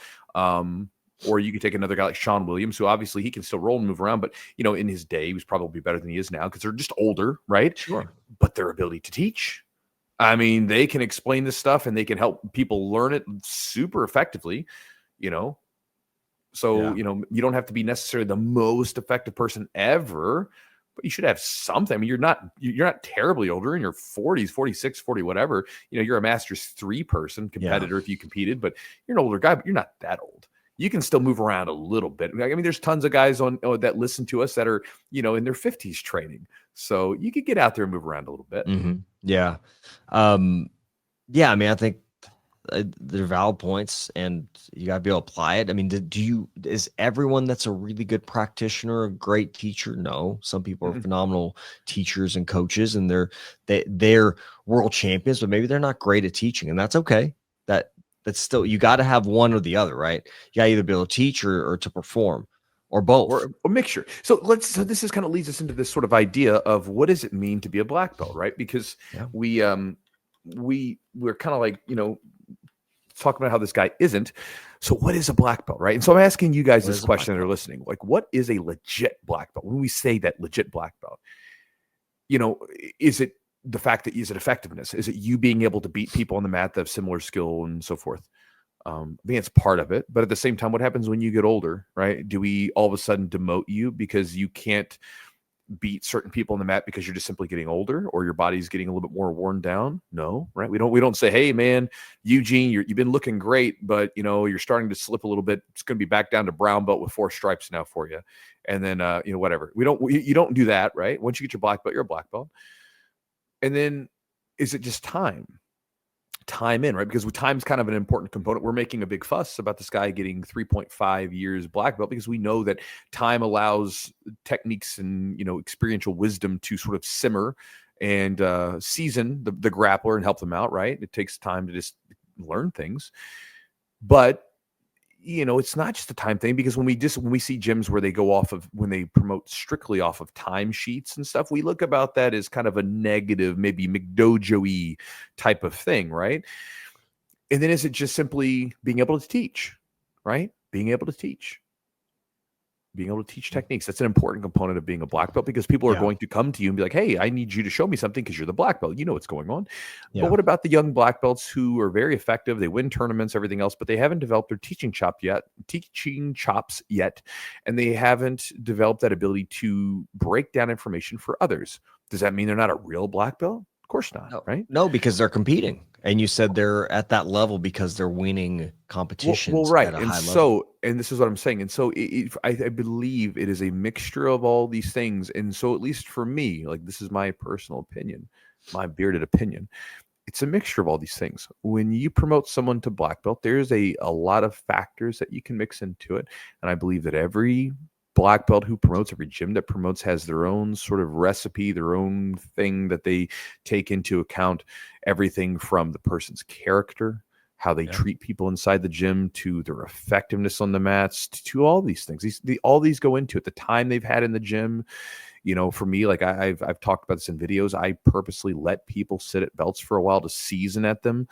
Or you could take another guy like Sean Williams, who obviously he can still roll and move around, but in his day, he was probably better than he is now because they're just older, right? Sure. But their ability to teach, I mean, they can explain this stuff and they can help people learn it super effectively, So, you don't have to be necessarily the most effective person ever, but you should have something. I mean, you're not terribly older in your 40s, 46, 40, whatever. You're a Masters 3 person competitor if you competed, but you're an older guy, but you're not that old. You can still move around a little bit. I mean, there's tons of guys that listen to us that are, in their 50s training. So you could get out there and move around a little bit. Yeah. I mean, I think they're valid points and you got to be able to apply it. I mean, is everyone that's a really good practitioner a great teacher? No, some people are phenomenal teachers and coaches and they're world champions, but maybe they're not great at teaching, and that's okay. That's still, you got to have one or the other, right? You got to either be able to teach or to perform, or both, or a mixture. So this is kind of leads us into this sort of idea of what does it mean to be a black belt, right? Because we're kind of like, talking about how this guy isn't. So what is a black belt, right? And so I'm asking you guys this question that are listening. Like, what is a legit black belt? When we say that legit black belt, is it the fact that is it effectiveness? Is it you being able to beat people on the mat that have similar skill and so forth? I think it's part of it. But at the same time, what happens when you get older, right? Do we all of a sudden demote you because you can't beat certain people on the mat because you're just simply getting older or your body's getting a little bit more worn down? No, right? We don't say, hey man, Eugene, you've been looking great, but you're starting to slip a little bit. It's going to be back down to brown belt with 4 stripes now for you. And then, whatever. You don't do that, right? Once you get your black belt, you're a black belt. And then is it just time in, right? Because time's kind of an important component. We're making a big fuss about this guy getting 3.5 years black belt because we know that time allows techniques and, experiential wisdom to sort of simmer and season the grappler and help them out, right? It takes time to just learn things. But it's not just a time thing, because when we see gyms where when they promote strictly off of time sheets and stuff, we look about that as kind of a negative, maybe McDojo-y type of thing, right? And then is it just simply being able to teach, right? Being able to teach techniques. That's an important component of being a black belt, because people are going to come to you and be like, hey, I need you to show me something because you're the black belt. You know what's going on. Yeah. But what about the young black belts who are very effective? They win tournaments, everything else, but they haven't developed their teaching chops yet. And they haven't developed that ability to break down information for others. Does that mean they're not a real black belt? Of course not, right? No, because they're competing. And you said they're at that level because they're winning competitions. Well, right. At a and high so, level. And this is what I'm saying. And so I believe it is a mixture of all these things. And so, at least for me, like, this is my personal opinion, my bearded opinion, it's a mixture of all these things. When you promote someone to black belt, there's a lot of factors that you can mix into it. And I believe that every black belt who promotes, every gym that promotes, has their own sort of recipe, their own thing that they take into account. Everything from the person's character, how they treat people inside the gym, to their effectiveness on the mats, to all these things. All these go into it. The time they've had in the gym. You know, for me, like I've talked about this in videos. I purposely let people sit at belts for a while to season at them.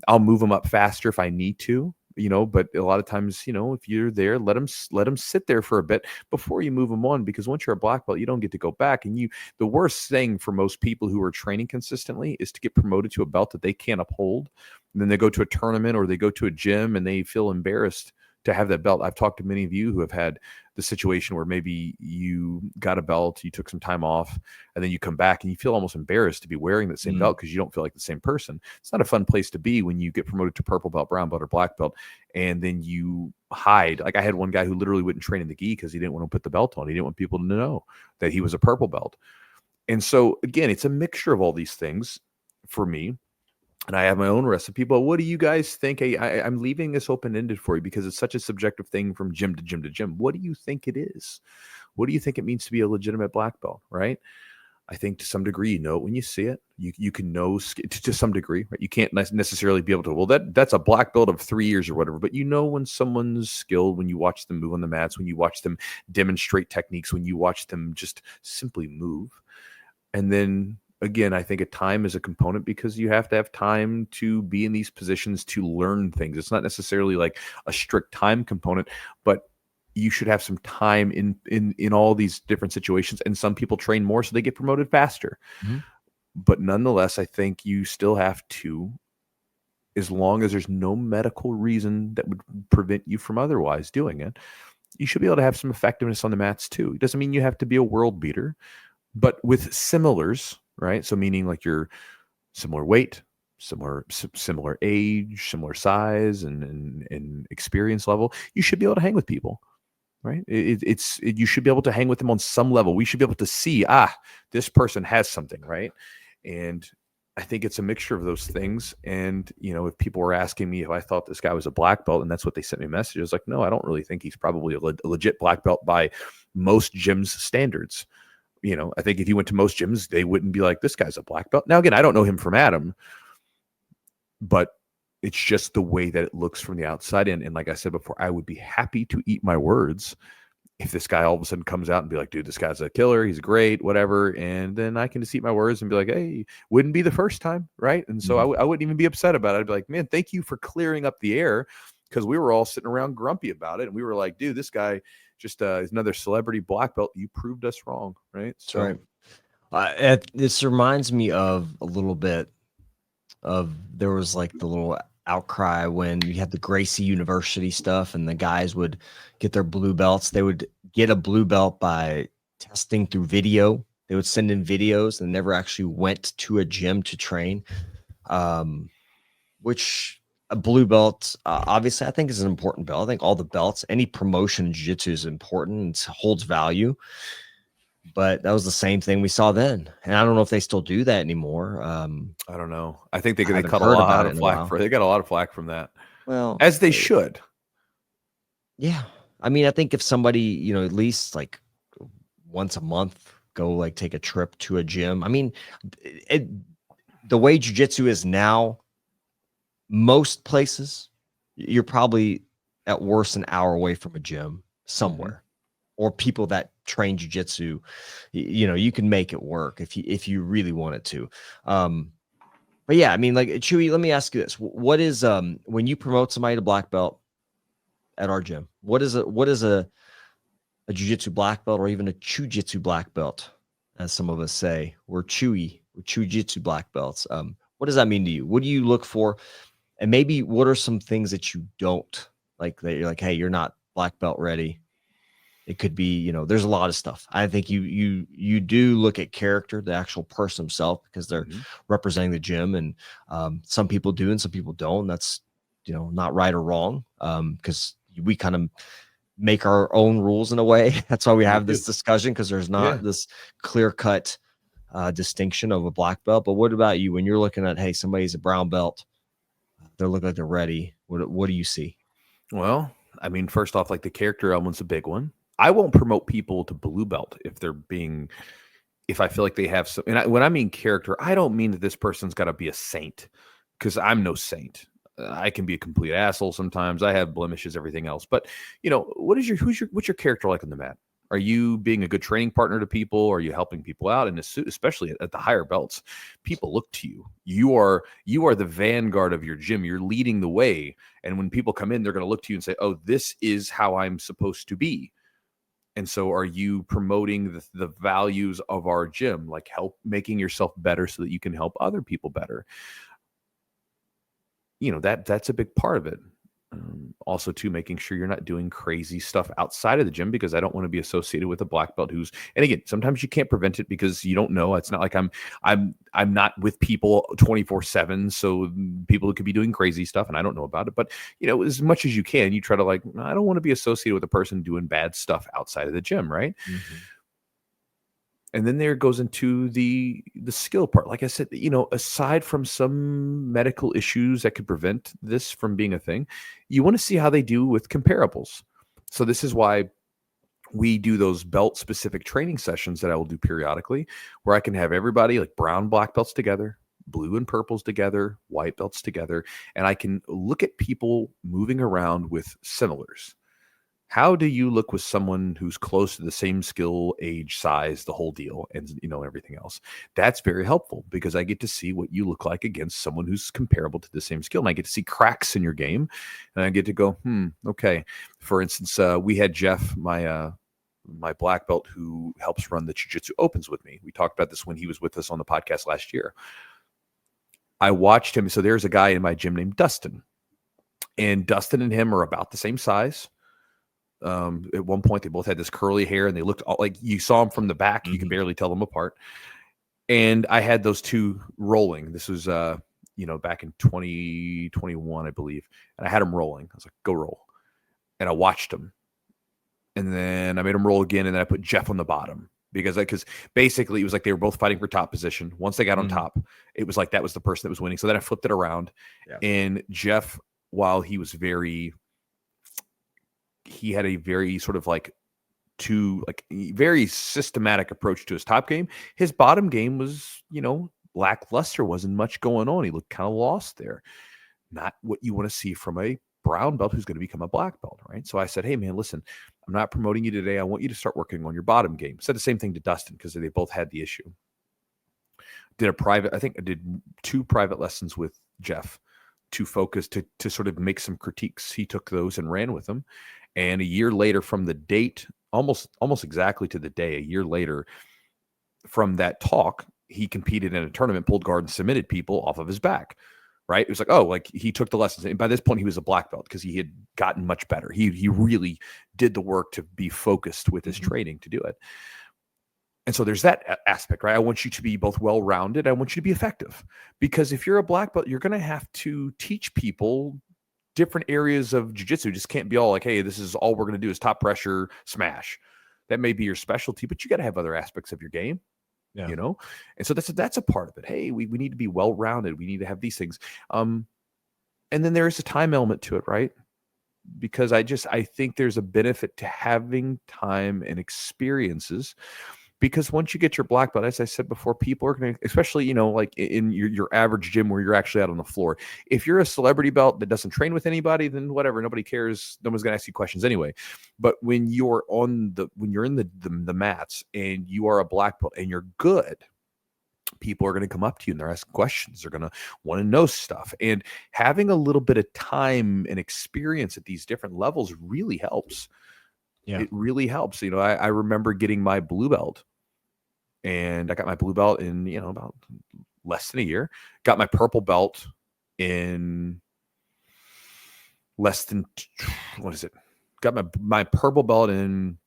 I'll move them up faster if I need to, you know, but a lot of times, you know, if you're there, let them sit there for a bit before you move them on, because once you're a black belt, you don't get to go back. And the worst thing for most people who are training consistently is to get promoted to a belt that they can't uphold. And then they go to a tournament or they go to a gym and they feel embarrassed to have that belt. I've talked to many of you who have had the situation where maybe you got a belt, you took some time off, and then you come back and you feel almost embarrassed to be wearing the same belt because you don't feel like the same person. It's not a fun place to be when you get promoted to purple belt, brown belt, or black belt, and then you hide. Like I had one guy who literally wouldn't train in the gi because he didn't want to put the belt on. He didn't want people to know that he was a purple belt. And so again, it's a mixture of all these things for me. And I have my own recipe, but what do you guys think? I'm leaving this open-ended for you because it's such a subjective thing from gym to gym to gym. What do you think it is? What do you think it means to be a legitimate black belt, right? I think to some degree, you know it when you see it. You can know to some degree, right? You can't necessarily be able to, well, that's a black belt of 3 years or whatever, but you know when someone's skilled, when you watch them move on the mats, when you watch them demonstrate techniques, when you watch them just simply move. And then again, I think time is a component because you have to have time to be in these positions to learn things. It's not necessarily like a strict time component, but you should have some time in all these different situations. And some people train more so they get promoted faster. Mm-hmm. But nonetheless, I think you still have to, as long as there's no medical reason that would prevent you from otherwise doing it, you should be able to have some effectiveness on the mats too. It doesn't mean you have to be a world beater, but with similars, right? So meaning like you're similar weight, similar age, similar size, and experience level, you should be able to hang with people, right? You should be able to hang with them on some level. We should be able to see, this person has something, right? And I think it's a mixture of those things. And, you know, if people were asking me if I thought this guy was a black belt and that's what they sent me messages, like, no, I don't really think he's probably a legit black belt by most gyms' standards. You know, I think if you went to most gyms, they wouldn't be like, this guy's a black belt. Now, again, I don't know him from Adam, but it's just the way that it looks from the outside. And like I said before, I would be happy to eat my words if this guy all of a sudden comes out and be like, dude, this guy's a killer. He's great, whatever. And then I can just eat my words and be like, hey, wouldn't be the first time, right? And so I wouldn't even be upset about it. I'd be like, man, thank you for clearing up the air, because we were all sitting around grumpy about it. And we were like, dude, this guy just is another celebrity black belt. You proved us wrong, right? So, right. This reminds me of a little bit of, there was like the little outcry when you had the Gracie University stuff and the guys would get their blue belts. They would get a blue belt by testing through video. They would send in videos and never actually went to a gym to train, which a blue belt, obviously, I think is an important belt. I think all the belts, any promotion in jiu-jitsu is important and holds value. But that was the same thing we saw then. And I don't know if they still do that anymore. I don't know. I think they cut a lot of flack for it. They got a lot of flack from that. Well, as they should. Yeah. I mean, I think if somebody, you know, at least like once a month, go like take a trip to a gym. I mean, the way jiu-jitsu is now, most places, you're probably at worst an hour away from a gym somewhere, or people that train jiu-jitsu. You know, you can make it work if you really wanted to. But yeah, I mean, like, Chewy, let me ask you this: what is when you promote somebody to black belt at our gym? What is a jiu-jitsu black belt, or even a Chewjitsu black belt, as some of us say? We're Chewjitsu black belts. What does that mean to you? What do you look for? And maybe what are some things that you don't like, that you're like, hey, you're not black belt ready? It could be, you know, there's a lot of stuff. I think you do look at character, the actual person himself, because they're representing the gym, and some people do and some people don't. That's, you know, not right or wrong, because we kind of make our own rules in a way. That's why we have this discussion, because there's not this clear cut distinction of a black belt. But what about you when you're looking at, hey, somebody's a brown belt, they look like they're ready? What do you see? Well, I mean, first off, like the character element's a big one. I won't promote people to blue belt if I feel like they have some. And when I mean character, I don't mean that this person's got to be a saint, because I'm no saint. I can be a complete asshole sometimes. I have blemishes, everything else. But what's your character like on the mat? Are you being a good training partner to people? Are you helping people out? And especially at the higher belts, people look to you. You are the vanguard of your gym. You're leading the way. And when people come in, they're going to look to you and say, "Oh, this is how I'm supposed to be." And so are you promoting the values of our gym, like making yourself better so that you can help other people better? That's a big part of it. Also, too, making sure you're not doing crazy stuff outside of the gym, because I don't want to be associated with a black belt and again, sometimes you can't prevent it because you don't know. It's not like I'm not with people 24/7, so people could be doing crazy stuff and I don't know about it. But as much as you can, you try to, like, I don't want to be associated with a person doing bad stuff outside of the gym, right? Mm-hmm. And then there goes into the skill part. Like I said, aside from some medical issues that could prevent this from being a thing, you want to see how they do with comparables. So this is why we do those belt specific training sessions that I will do periodically, where I can have everybody, like brown, black belts together, blue and purples together, white belts together, and I can look at people moving around with similars. How do you look with someone who's close to the same skill, age, size, the whole deal, and everything else? That's very helpful, because I get to see what you look like against someone who's comparable to the same skill, and I get to see cracks in your game, and I get to go, okay. For instance, we had Jeff, my black belt, who helps run the Jiu-Jitsu Opens with me. We talked about this when he was with us on the podcast last year. I watched him. So there's a guy in my gym named Dustin, and Dustin and him are about the same size. At one point, they both had this curly hair, and they looked like you saw them from the back. Mm-hmm. You could barely tell them apart. And I had those two rolling. This was, back in 2021, I believe. And I had them rolling. I was like, go roll. And I watched them. And then I made them roll again. And then I put Jeff on the bottom, because basically it was like they were both fighting for top position. Once they got on top, it was like that was the person that was winning. So then I flipped it around. Yeah. And Jeff, while he was he had a very sort of very systematic approach to his top game. His bottom game was, lackluster. Wasn't much going on. He looked kind of lost there. Not what you want to see from a brown belt who's going to become a black belt, right? So I said, hey, man, listen, I'm not promoting you today. I want you to start working on your bottom game. Said the same thing to Dustin, because they both had the issue. I think I did 2 private lessons with Jeff to focus, to sort of make some critiques. He took those and ran with them. And a year later, from the date, almost exactly to the day, a year later from that talk, he competed in a tournament, pulled guard, and submitted people off of his back. Right? It was like, he took the lessons. And by this point, he was a black belt, because he had gotten much better. He really did the work to be focused with his training to do it. And so there's that aspect, right? I want you to be both well-rounded. I want you to be effective, because if you're a black belt, you're going to have to teach people different areas of jiu-jitsu. Just can't be all like, hey, this is all we're going to do is top pressure smash. That may be your specialty, but you got to have other aspects of your game. Yeah. And so that's a part of it. Hey, we need to be well-rounded. We need to have these things. And then there's a time element to it, right? Because I think there's a benefit to having time and experiences, because once you get your black belt, as I said before, people are going to, especially, like in your average gym where you're actually out on the floor. If you're a celebrity belt that doesn't train with anybody, then whatever, nobody cares. No one's going to ask you questions anyway. But when you're in the mats and you are a black belt and you're good, people are going to come up to you and they're asking questions. They're going to want to know stuff. And having a little bit of time and experience at these different levels really helps. Yeah. It really helps. I remember getting my blue belt, and I got my blue belt in, about less than a year. Got my purple belt in less than, got my purple belt in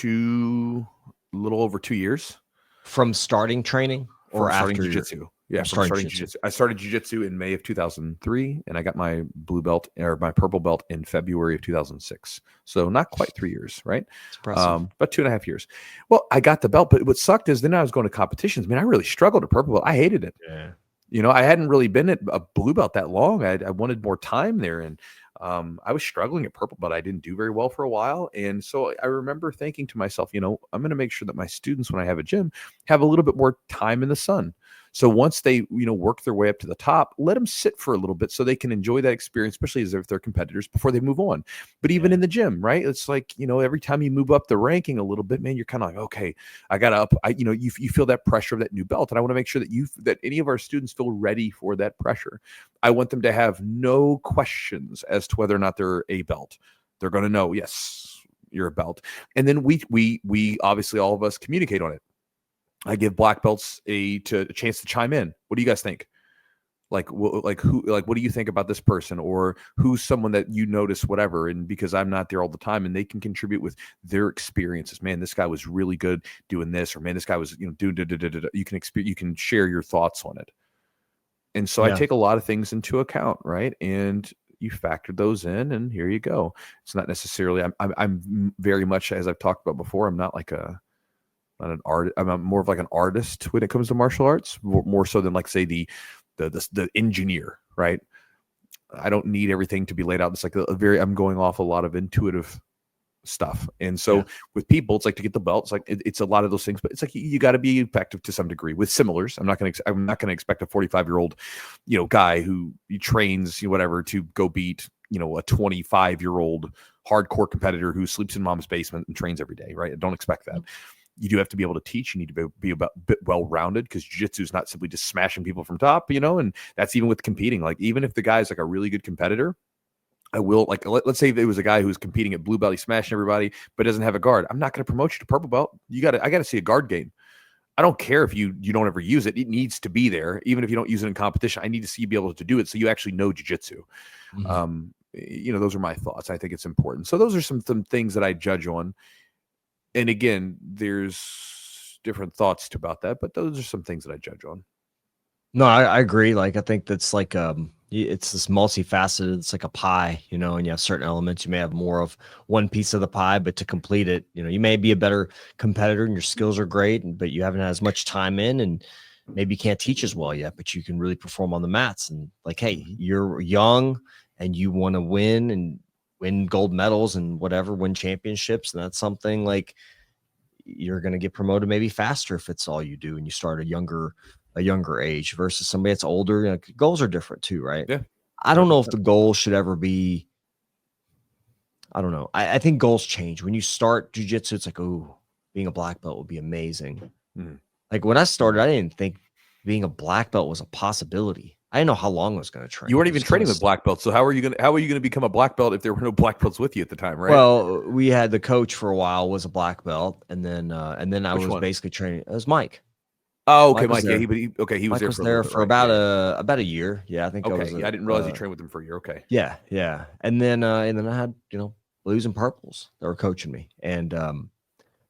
a little over 2 years. From starting training or after Jiu-Jitsu? Yeah, from from starting starting jiu-jitsu? jiu-jitsu. I started jiu-jitsu in May of 2003, and I got my blue belt or my purple belt in February of 2006. So not quite 3 years, right? It's impressive. About 2.5 years. Well, I got the belt, but what sucked is then I was going to competitions. Man, I really struggled at purple belt. I hated it. Yeah. I hadn't really been at a blue belt that long. I wanted more time there, and I was struggling at purple belt. I didn't do very well for a while, and so I remember thinking to myself, I'm going to make sure that my students, when I have a gym, have a little bit more time in the sun. So once they, work their way up to the top, let them sit for a little bit so they can enjoy that experience, especially as if they're competitors, before they move on. But even in the gym, right? It's like, every time you move up the ranking a little bit, man, you're kind of like, okay, I got up. You feel that pressure of that new belt, and I want to make sure that any of our students feel ready for that pressure. I want them to have no questions as to whether or not they're a belt. They're going to know, yes, you're a belt. And then we obviously, all of us, communicate on it. I give black belts a chance to chime in. What do you guys think? What do you think about this person, or who's someone that you notice, whatever? And because I'm not there all the time, and they can contribute with their experiences. Man, this guy was really good doing this, or man, this guy was, doing. You can share your thoughts on it. And so I take a lot of things into account, right? And you factor those in, and here you go. It's not necessarily. I'm very much, as I've talked about before, I'm not like not an art. I'm more of like an artist when it comes to martial arts, more so than, like, say, the engineer, right? I don't need everything to be laid out. It's like I'm going off a lot of intuitive stuff. And so with people, it's like, to get the belt, it's like it's a lot of those things, but it's like you got to be effective to some degree with similars. I'm not going to expect a 45-year-old, guy who trains, whatever, to go beat, a 25-year-old hardcore competitor who sleeps in mom's basement and trains every day, right? I don't expect that. You do have to be able to teach. You need to be a bit well-rounded, because jiu-jitsu is not simply just smashing people from top, and that's even with competing. Like, even if the guy's like a really good competitor, I will, like, let's say there was a guy who's competing at blue belt, he's smashing everybody, but doesn't have a guard. I'm not going to promote you to purple belt. I got to see a guard game. I don't care if you don't ever use it. It needs to be there. Even if you don't use it in competition, I need to see you be able to do it, so you actually know jiu-jitsu. Those are my thoughts. I think it's important. So those are some things that I judge on. And again, there's different thoughts about that, but those are some things that I judge on. No, I agree. Like, I think that's like, it's this multifaceted, it's like a pie, and you have certain elements. You may have more of one piece of the pie, but to complete it, you may be a better competitor and your skills are great, but you haven't had as much time in, and maybe you can't teach as well yet, but you can really perform on the mats. And like, hey, you're young and you want to win and win gold medals and whatever, win championships. And that's something like you're going to get promoted maybe faster if it's all you do and you start a younger age versus somebody that's older. Goals are different too, right? Yeah. I don't know if the goal should ever be, I don't know. I think goals change. When you start jiu-jitsu, it's like, oh, being a black belt would be amazing. Like, when I started, I didn't think being a black belt was a possibility. I didn't know how long I was going to train. You weren't even training with black belts. So how are you going to become a black belt if there were no black belts with you at the time, right? Well, we had the coach for a while was a black belt, and then I Which was one? basically training. It was Mike. Oh, okay, Mike. Yeah, he was Mike there for right? about a year. Yeah, I think. Okay, I didn't realize you trained with him for a year. Okay. Yeah, yeah, and then I had blues and purples that were coaching me, and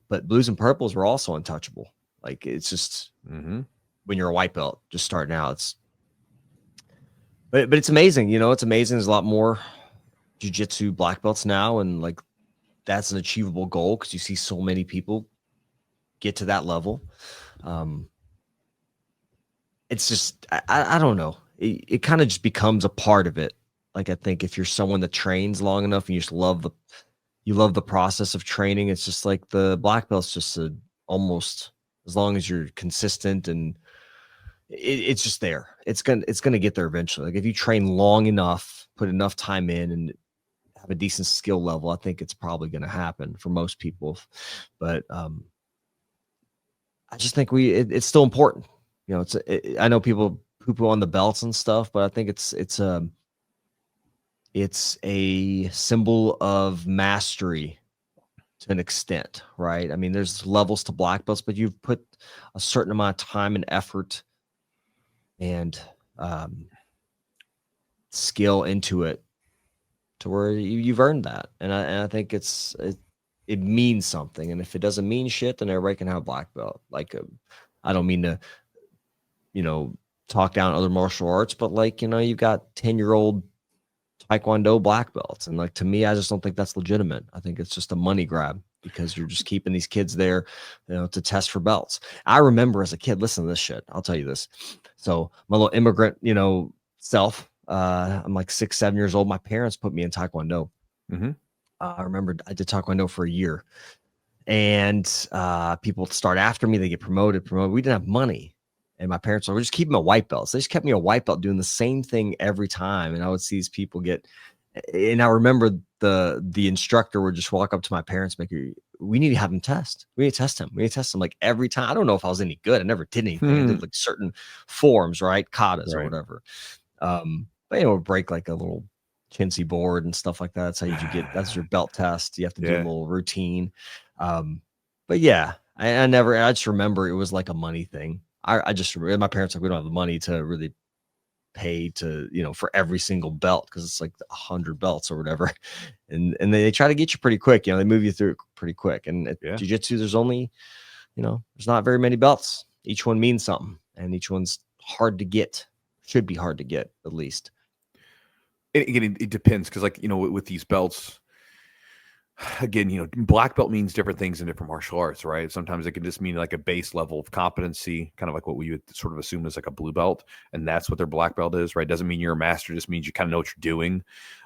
but blues and purples were also untouchable. Like, it's just when you're a white belt just starting out, but it's amazing. It's amazing. There's a lot more jiu-jitsu black belts now, and like, that's an achievable goal because you see so many people get to that level. It's just, I don't know. It kind of just becomes a part of it. Like, I think if you're someone that trains long enough and you just love the process of training, it's just like the black belt's just almost, as long as you're consistent and it's just there. It's gonna get there eventually. Like, if you train long enough, put enough time in, and have a decent skill level, I think it's probably going to happen for most people. But I just think it's still important. I know people poo-poo on the belts and stuff, but I think it's a symbol of mastery to an extent, right? I mean, there's levels to black belts, but you've put a certain amount of time and effort and skill into it to where you've earned that. And I think it means something. And if it doesn't mean shit, then everybody can have a black belt. Like, I don't mean to, talk down other martial arts, but like, you've got 10-year-old Taekwondo black belts. And like, to me, I just don't think that's legitimate. I think it's just a money grab because you're just keeping these kids there, to test for belts. I remember as a kid, listen to this shit. I'll tell you this. So my little immigrant, self, I'm like 6, 7 years old. My parents put me in Taekwondo. Mm-hmm. I remember I did Taekwondo for a year, and people start after me. They get promoted. We didn't have money. And my parents were just keeping me a white belt. So they just kept me a white belt doing the same thing every time. And I would see these people get, and I remember the instructor would just walk up to my parents, we need to have him test. We need to test him. We need to test him like every time. I don't know if I was any good. I never did anything. I did like certain forms, right? Katas or whatever. But it would break like a little chintzy board and stuff like that. That's how you get, that's your belt test. You have to do a little routine. But yeah, I just remember it was like a money thing. I just remember my parents, like, we don't have the money to really pay to, for every single belt, because it's like 100 belts or whatever. And they try to get you pretty quick. They move you through it pretty quick. And at Jiu-Jitsu, there's only, there's not very many belts. Each one means something, and each one's hard to get. Should be hard to get, at least. It depends, because like, with these belts, again, black belt means different things in different martial arts, right? Sometimes it can just mean like a base level of competency, kind of like what we would sort of assume is like a blue belt, and that's what their black belt is, right? Doesn't mean you're a master, just means you kind of know what you're doing.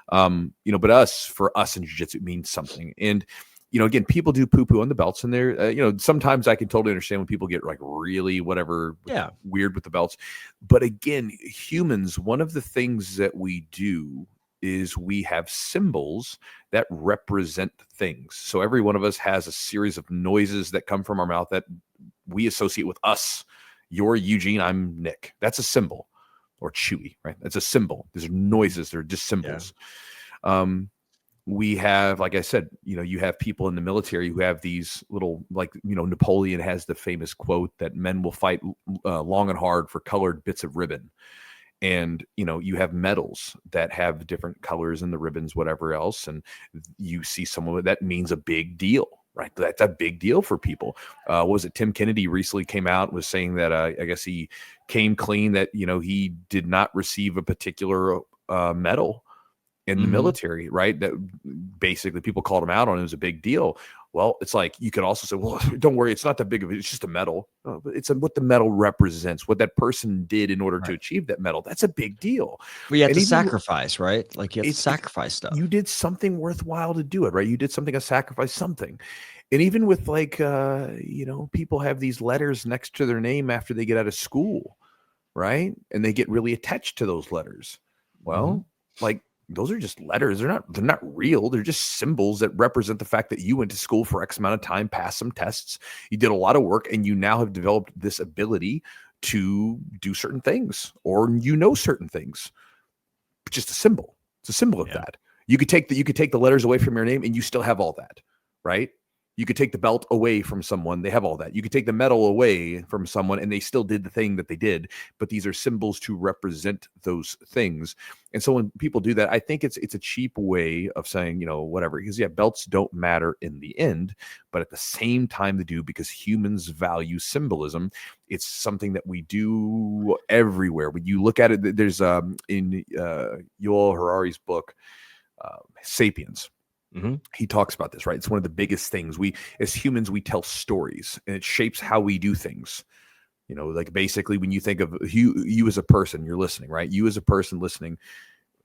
But for us in jiu-jitsu, it means something. And again, people do poo-poo on the belts, and they're, sometimes I can totally understand when people get like really weird with the belts. But again, humans, one of the things that we do is we have symbols that represent things. So every one of us has a series of noises that come from our mouth that we associate with us. You're Eugene, I'm Nick. That's a symbol. Or Chewy, right? That's a symbol. These are noises. They're just symbols. Yeah. We have, like I said, you have people in the military who have these little, like, Napoleon has the famous quote that men will fight long and hard for colored bits of ribbon. And, you have medals that have different colors in the ribbons, whatever else. And you see someone that means a big deal, right? That's a big deal for people. What was it? Tim Kennedy recently came out and was saying that I guess he came clean that, he did not receive a particular medal in the military, right? That basically people called him out on. It was a big deal. Well, it's like, you could also say, well, don't worry, it's not that big of it. It's just a medal. But it's what the medal represents, what that person did in order to achieve that medal. That's a big deal. We have to sacrifice, right? Like, you have to sacrifice stuff. You did something worthwhile to do it, right? You did something, a sacrifice, something. And even with like, people have these letters next to their name after they get out of school, right? And they get really attached to those letters. Well, like, those are just letters. They're not real. They're just symbols that represent the fact that you went to school for X amount of time, passed some tests, you did a lot of work, and you now have developed this ability to do certain things, or certain things. Just a symbol. It's a symbol of that. You could take the letters away from your name, and you still have all that, right? You could take the belt away from someone. They have all that. You could take the medal away from someone and they still did the thing that they did, but these are symbols to represent those things. And so when people do that, I think it's a cheap way of saying, whatever, because belts don't matter in the end, but at the same time they do, because humans value symbolism. It's something that we do everywhere. When you look at it, there's in Yuval Harari's book, Sapiens, he talks about this, right? It's one of the biggest things. We, as humans, we tell stories, and it shapes how we do things. Like basically when you think of you as a person, you're listening, right? You as a person listening,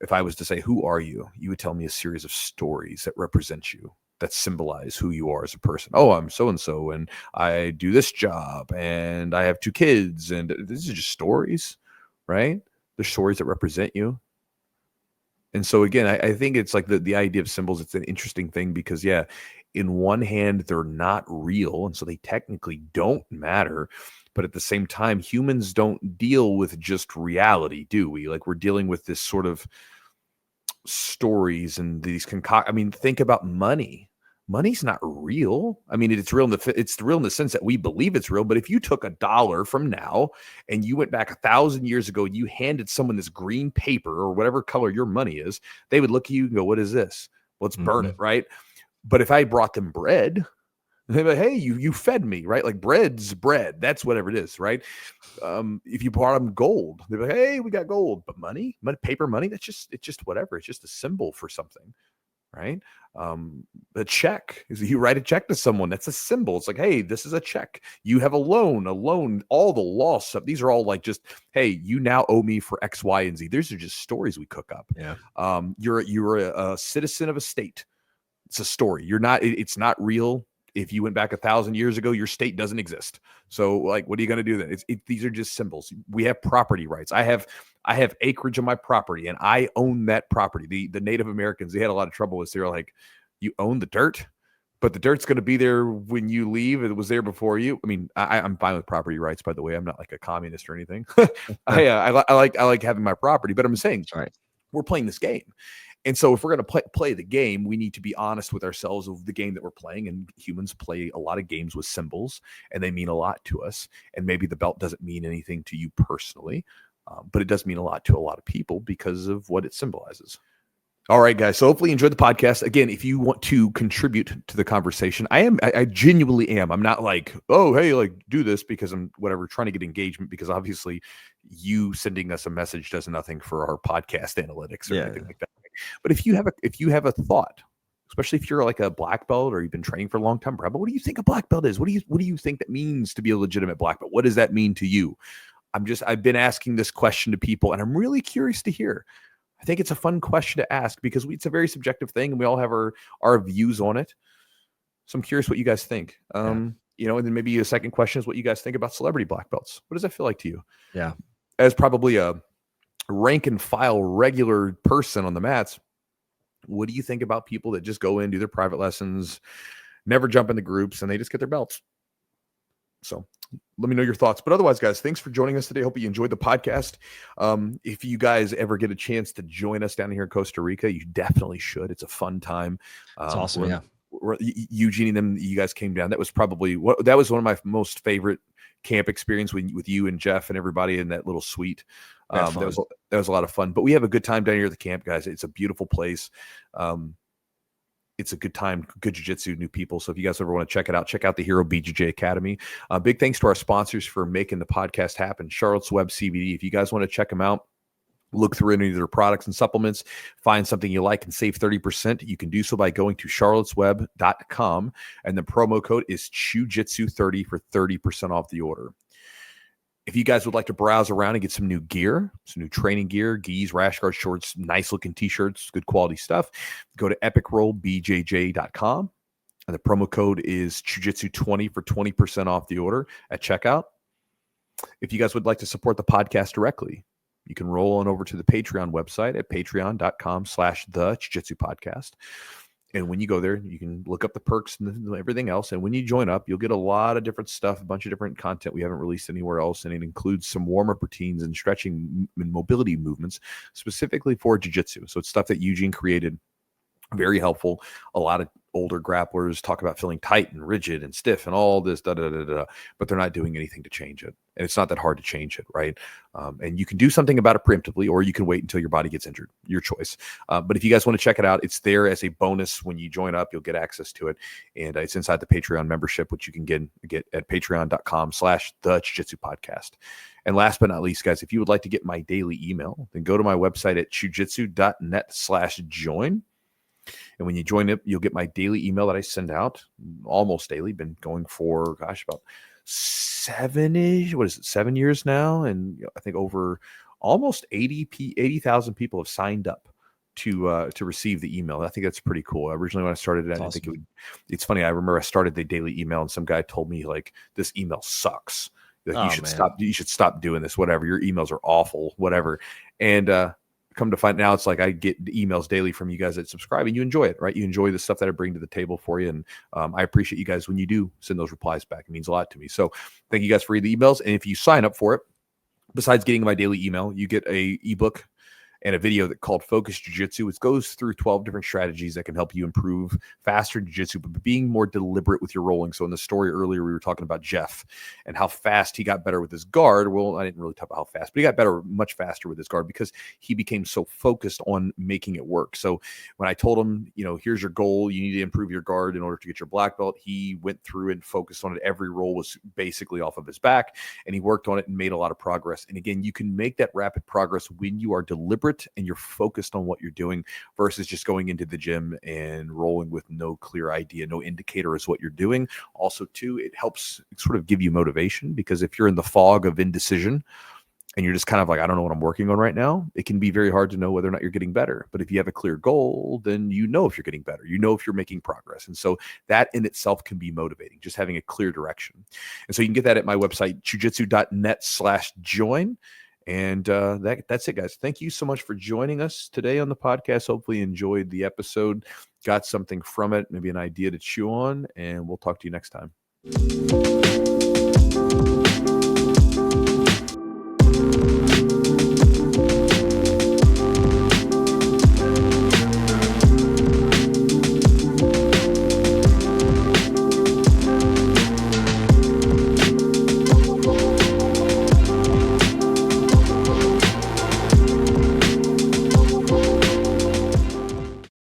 if I was to say, who are you? You would tell me a series of stories that represent you, that symbolize who you are as a person. Oh, I'm so-and-so, and I do this job, and I have 2 kids, and these are just stories, right? They're stories that represent you. And so again, I think it's like the idea of symbols, it's an interesting thing because, in one hand, they're not real, and so they technically don't matter. But at the same time, humans don't deal with just reality, do we? Like, we're dealing with this sort of stories and these think about money. Money's not real. I mean, it's real it's real in the sense that we believe it's real. But if you took $1 from now and you went back 1,000 years ago and you handed someone this green paper or whatever color your money is, they would look at you and go, "What is this? Let's burn it," right? But if I brought them bread, They're like, hey, you fed me, right? Like bread's bread. That's whatever it is, right? If you brought them gold, they're like, hey, we got gold. But money, paper money, it's just whatever. It's just a symbol for something, right? A check is you write a check to someone. That's a symbol. It's like, hey, this is a check. You have a loan, all the law stuff. These are all like just, hey, you now owe me for X, Y, and Z. These are just stories we cook up. Yeah. You're a citizen of a state. It's a story. You're not, it's not real. If you went back 1,000 years ago, your state doesn't exist. So like, what are you going to do then? These are just symbols. We have property rights. I have acreage of my property and I own that property. The Native Americans, they had a lot of trouble with, they're like, you own the dirt, but the dirt's going to be there when you leave. It was there before you. I mean, I'm fine with property rights, by the way. I'm not like a communist or anything. I like having my property, but I'm saying, that's right. We're playing this game. And so if we're going to play the game, we need to be honest with ourselves of the game that we're playing. And humans play a lot of games with symbols, and they mean a lot to us. And maybe the belt doesn't mean anything to you personally, but it does mean a lot to a lot of people because of what it symbolizes. All right, guys. So hopefully you enjoyed the podcast. Again, if you want to contribute to the conversation, I genuinely am. I'm not like, oh, hey, like do this because I'm whatever, trying to get engagement, because obviously you sending us a message does nothing for our podcast analytics or anything like that. But if you have a thought, especially if you're like a black belt or you've been training for a long time, Brad, what do you think a black belt is? What do you think that means to be a legitimate black belt? What does that mean to you? I've been asking this question to people, and I'm really curious to hear. I think it's a fun question to ask because it's a very subjective thing, and we all have our views on it. So I'm curious what you guys think. And then maybe a second question is what you guys think about celebrity black belts. What does that feel like to you? Yeah. As probably a rank and file regular person on the mats, what do you think about people that just go in, do their private lessons, never jump in the groups, and they just get their belts? So let me know your thoughts. But otherwise, guys, thanks for joining us today. Hope you enjoyed the podcast. If you guys ever get a chance to join us down here in Costa Rica, you definitely should. It's a fun time. It's awesome. Eugene and them, you guys came down. That was probably that was one of my most favorite camp experience with you and Jeff and everybody in that little suite. That was a lot of fun. But we have a good time down here at the camp, guys. It's a beautiful place. It's a good time, good jiu-jitsu, new people. So if you guys ever want to check it out, check out the Roll BJJ Academy. Big thanks to our sponsors for making the podcast happen. Charlotte's Web CBD. If you guys want to check them out, look through any of their products and supplements, find something you like and save 30%. You can do so by going to charlottesweb.com, and the promo code is Chewjitsu30 for 30% off the order. If you guys would like to browse around and get some new gear, some new training gear, gis, rash guard shorts, nice looking t-shirts, good quality stuff, go to epicrollbjj.com. And the promo code is Chewjitsu20 for 20% off the order at checkout. If you guys would like to support the podcast directly, you can roll on over to the Patreon website at patreon.com/the-Chewjitsu-podcast. And when you go there, you can look up the perks and everything else. And when you join up, you'll get a lot of different stuff, a bunch of different content we haven't released anywhere else. And it includes some warm-up routines and stretching and mobility movements specifically for jiu-jitsu. So it's stuff that Eugene created. Very helpful. A lot of older grapplers talk about feeling tight and rigid and stiff and all this, but they're not doing anything to change it. And it's not that hard to change it, right? And you can do something about it preemptively, or you can wait until your body gets injured. Your choice. But if you guys want to check it out, it's there as a bonus. When you join up, you'll get access to it. And it's inside the Patreon membership, which you can get at patreon.com/the-Chewjitsu-podcast. And last but not least, guys, if you would like to get my daily email, then go to my website at chewjitsu.net/join. And when you join it, you'll get my daily email that I send out almost daily. Been going for, about 7 years now. And I think over almost 80,000 people have signed up to receive the email. I think that's pretty cool. Originally, when I started it, I didn't think it would. It's funny. I remember I started the daily email and some guy told me, like, this email sucks. Like, you should stop doing this, whatever. Your emails are awful, whatever. And, come to find now, it's like I get emails daily from you guys that subscribe, and you enjoy it, right? You enjoy the stuff that I bring to the table for you. And I appreciate you guys when you do send those replies back. It means a lot to me. So thank you guys for reading the emails. And if you sign up for it, besides getting my daily email, you get a ebook and a video that called Focus Jiu-Jitsu. It goes through 12 different strategies that can help you improve faster Jiu-Jitsu, but being more deliberate with your rolling. So in the story earlier, we were talking about Jeff and how fast he got better with his guard. Well, I didn't really talk about how fast, but he got better much faster with his guard because he became so focused on making it work. So when I told him, here's your goal, you need to improve your guard in order to get your black belt, he went through and focused on it. Every roll was basically off of his back, and he worked on it and made a lot of progress. And again, you can make that rapid progress when you are deliberate and you're focused on what you're doing versus just going into the gym and rolling with no clear idea, no indicator as what you're doing. Also, too, it helps sort of give you motivation, because if you're in the fog of indecision and you're just kind of like, I don't know what I'm working on right now, it can be very hard to know whether or not you're getting better. But if you have a clear goal, then you know if you're getting better, you know if you're making progress. And so that in itself can be motivating, just having a clear direction. And so you can get that at my website, chewjitsu.net/join. And that's it, guys. Thank you so much for joining us today on the podcast. Hopefully you enjoyed the episode, got something from it, maybe an idea to chew on, and we'll talk to you next time.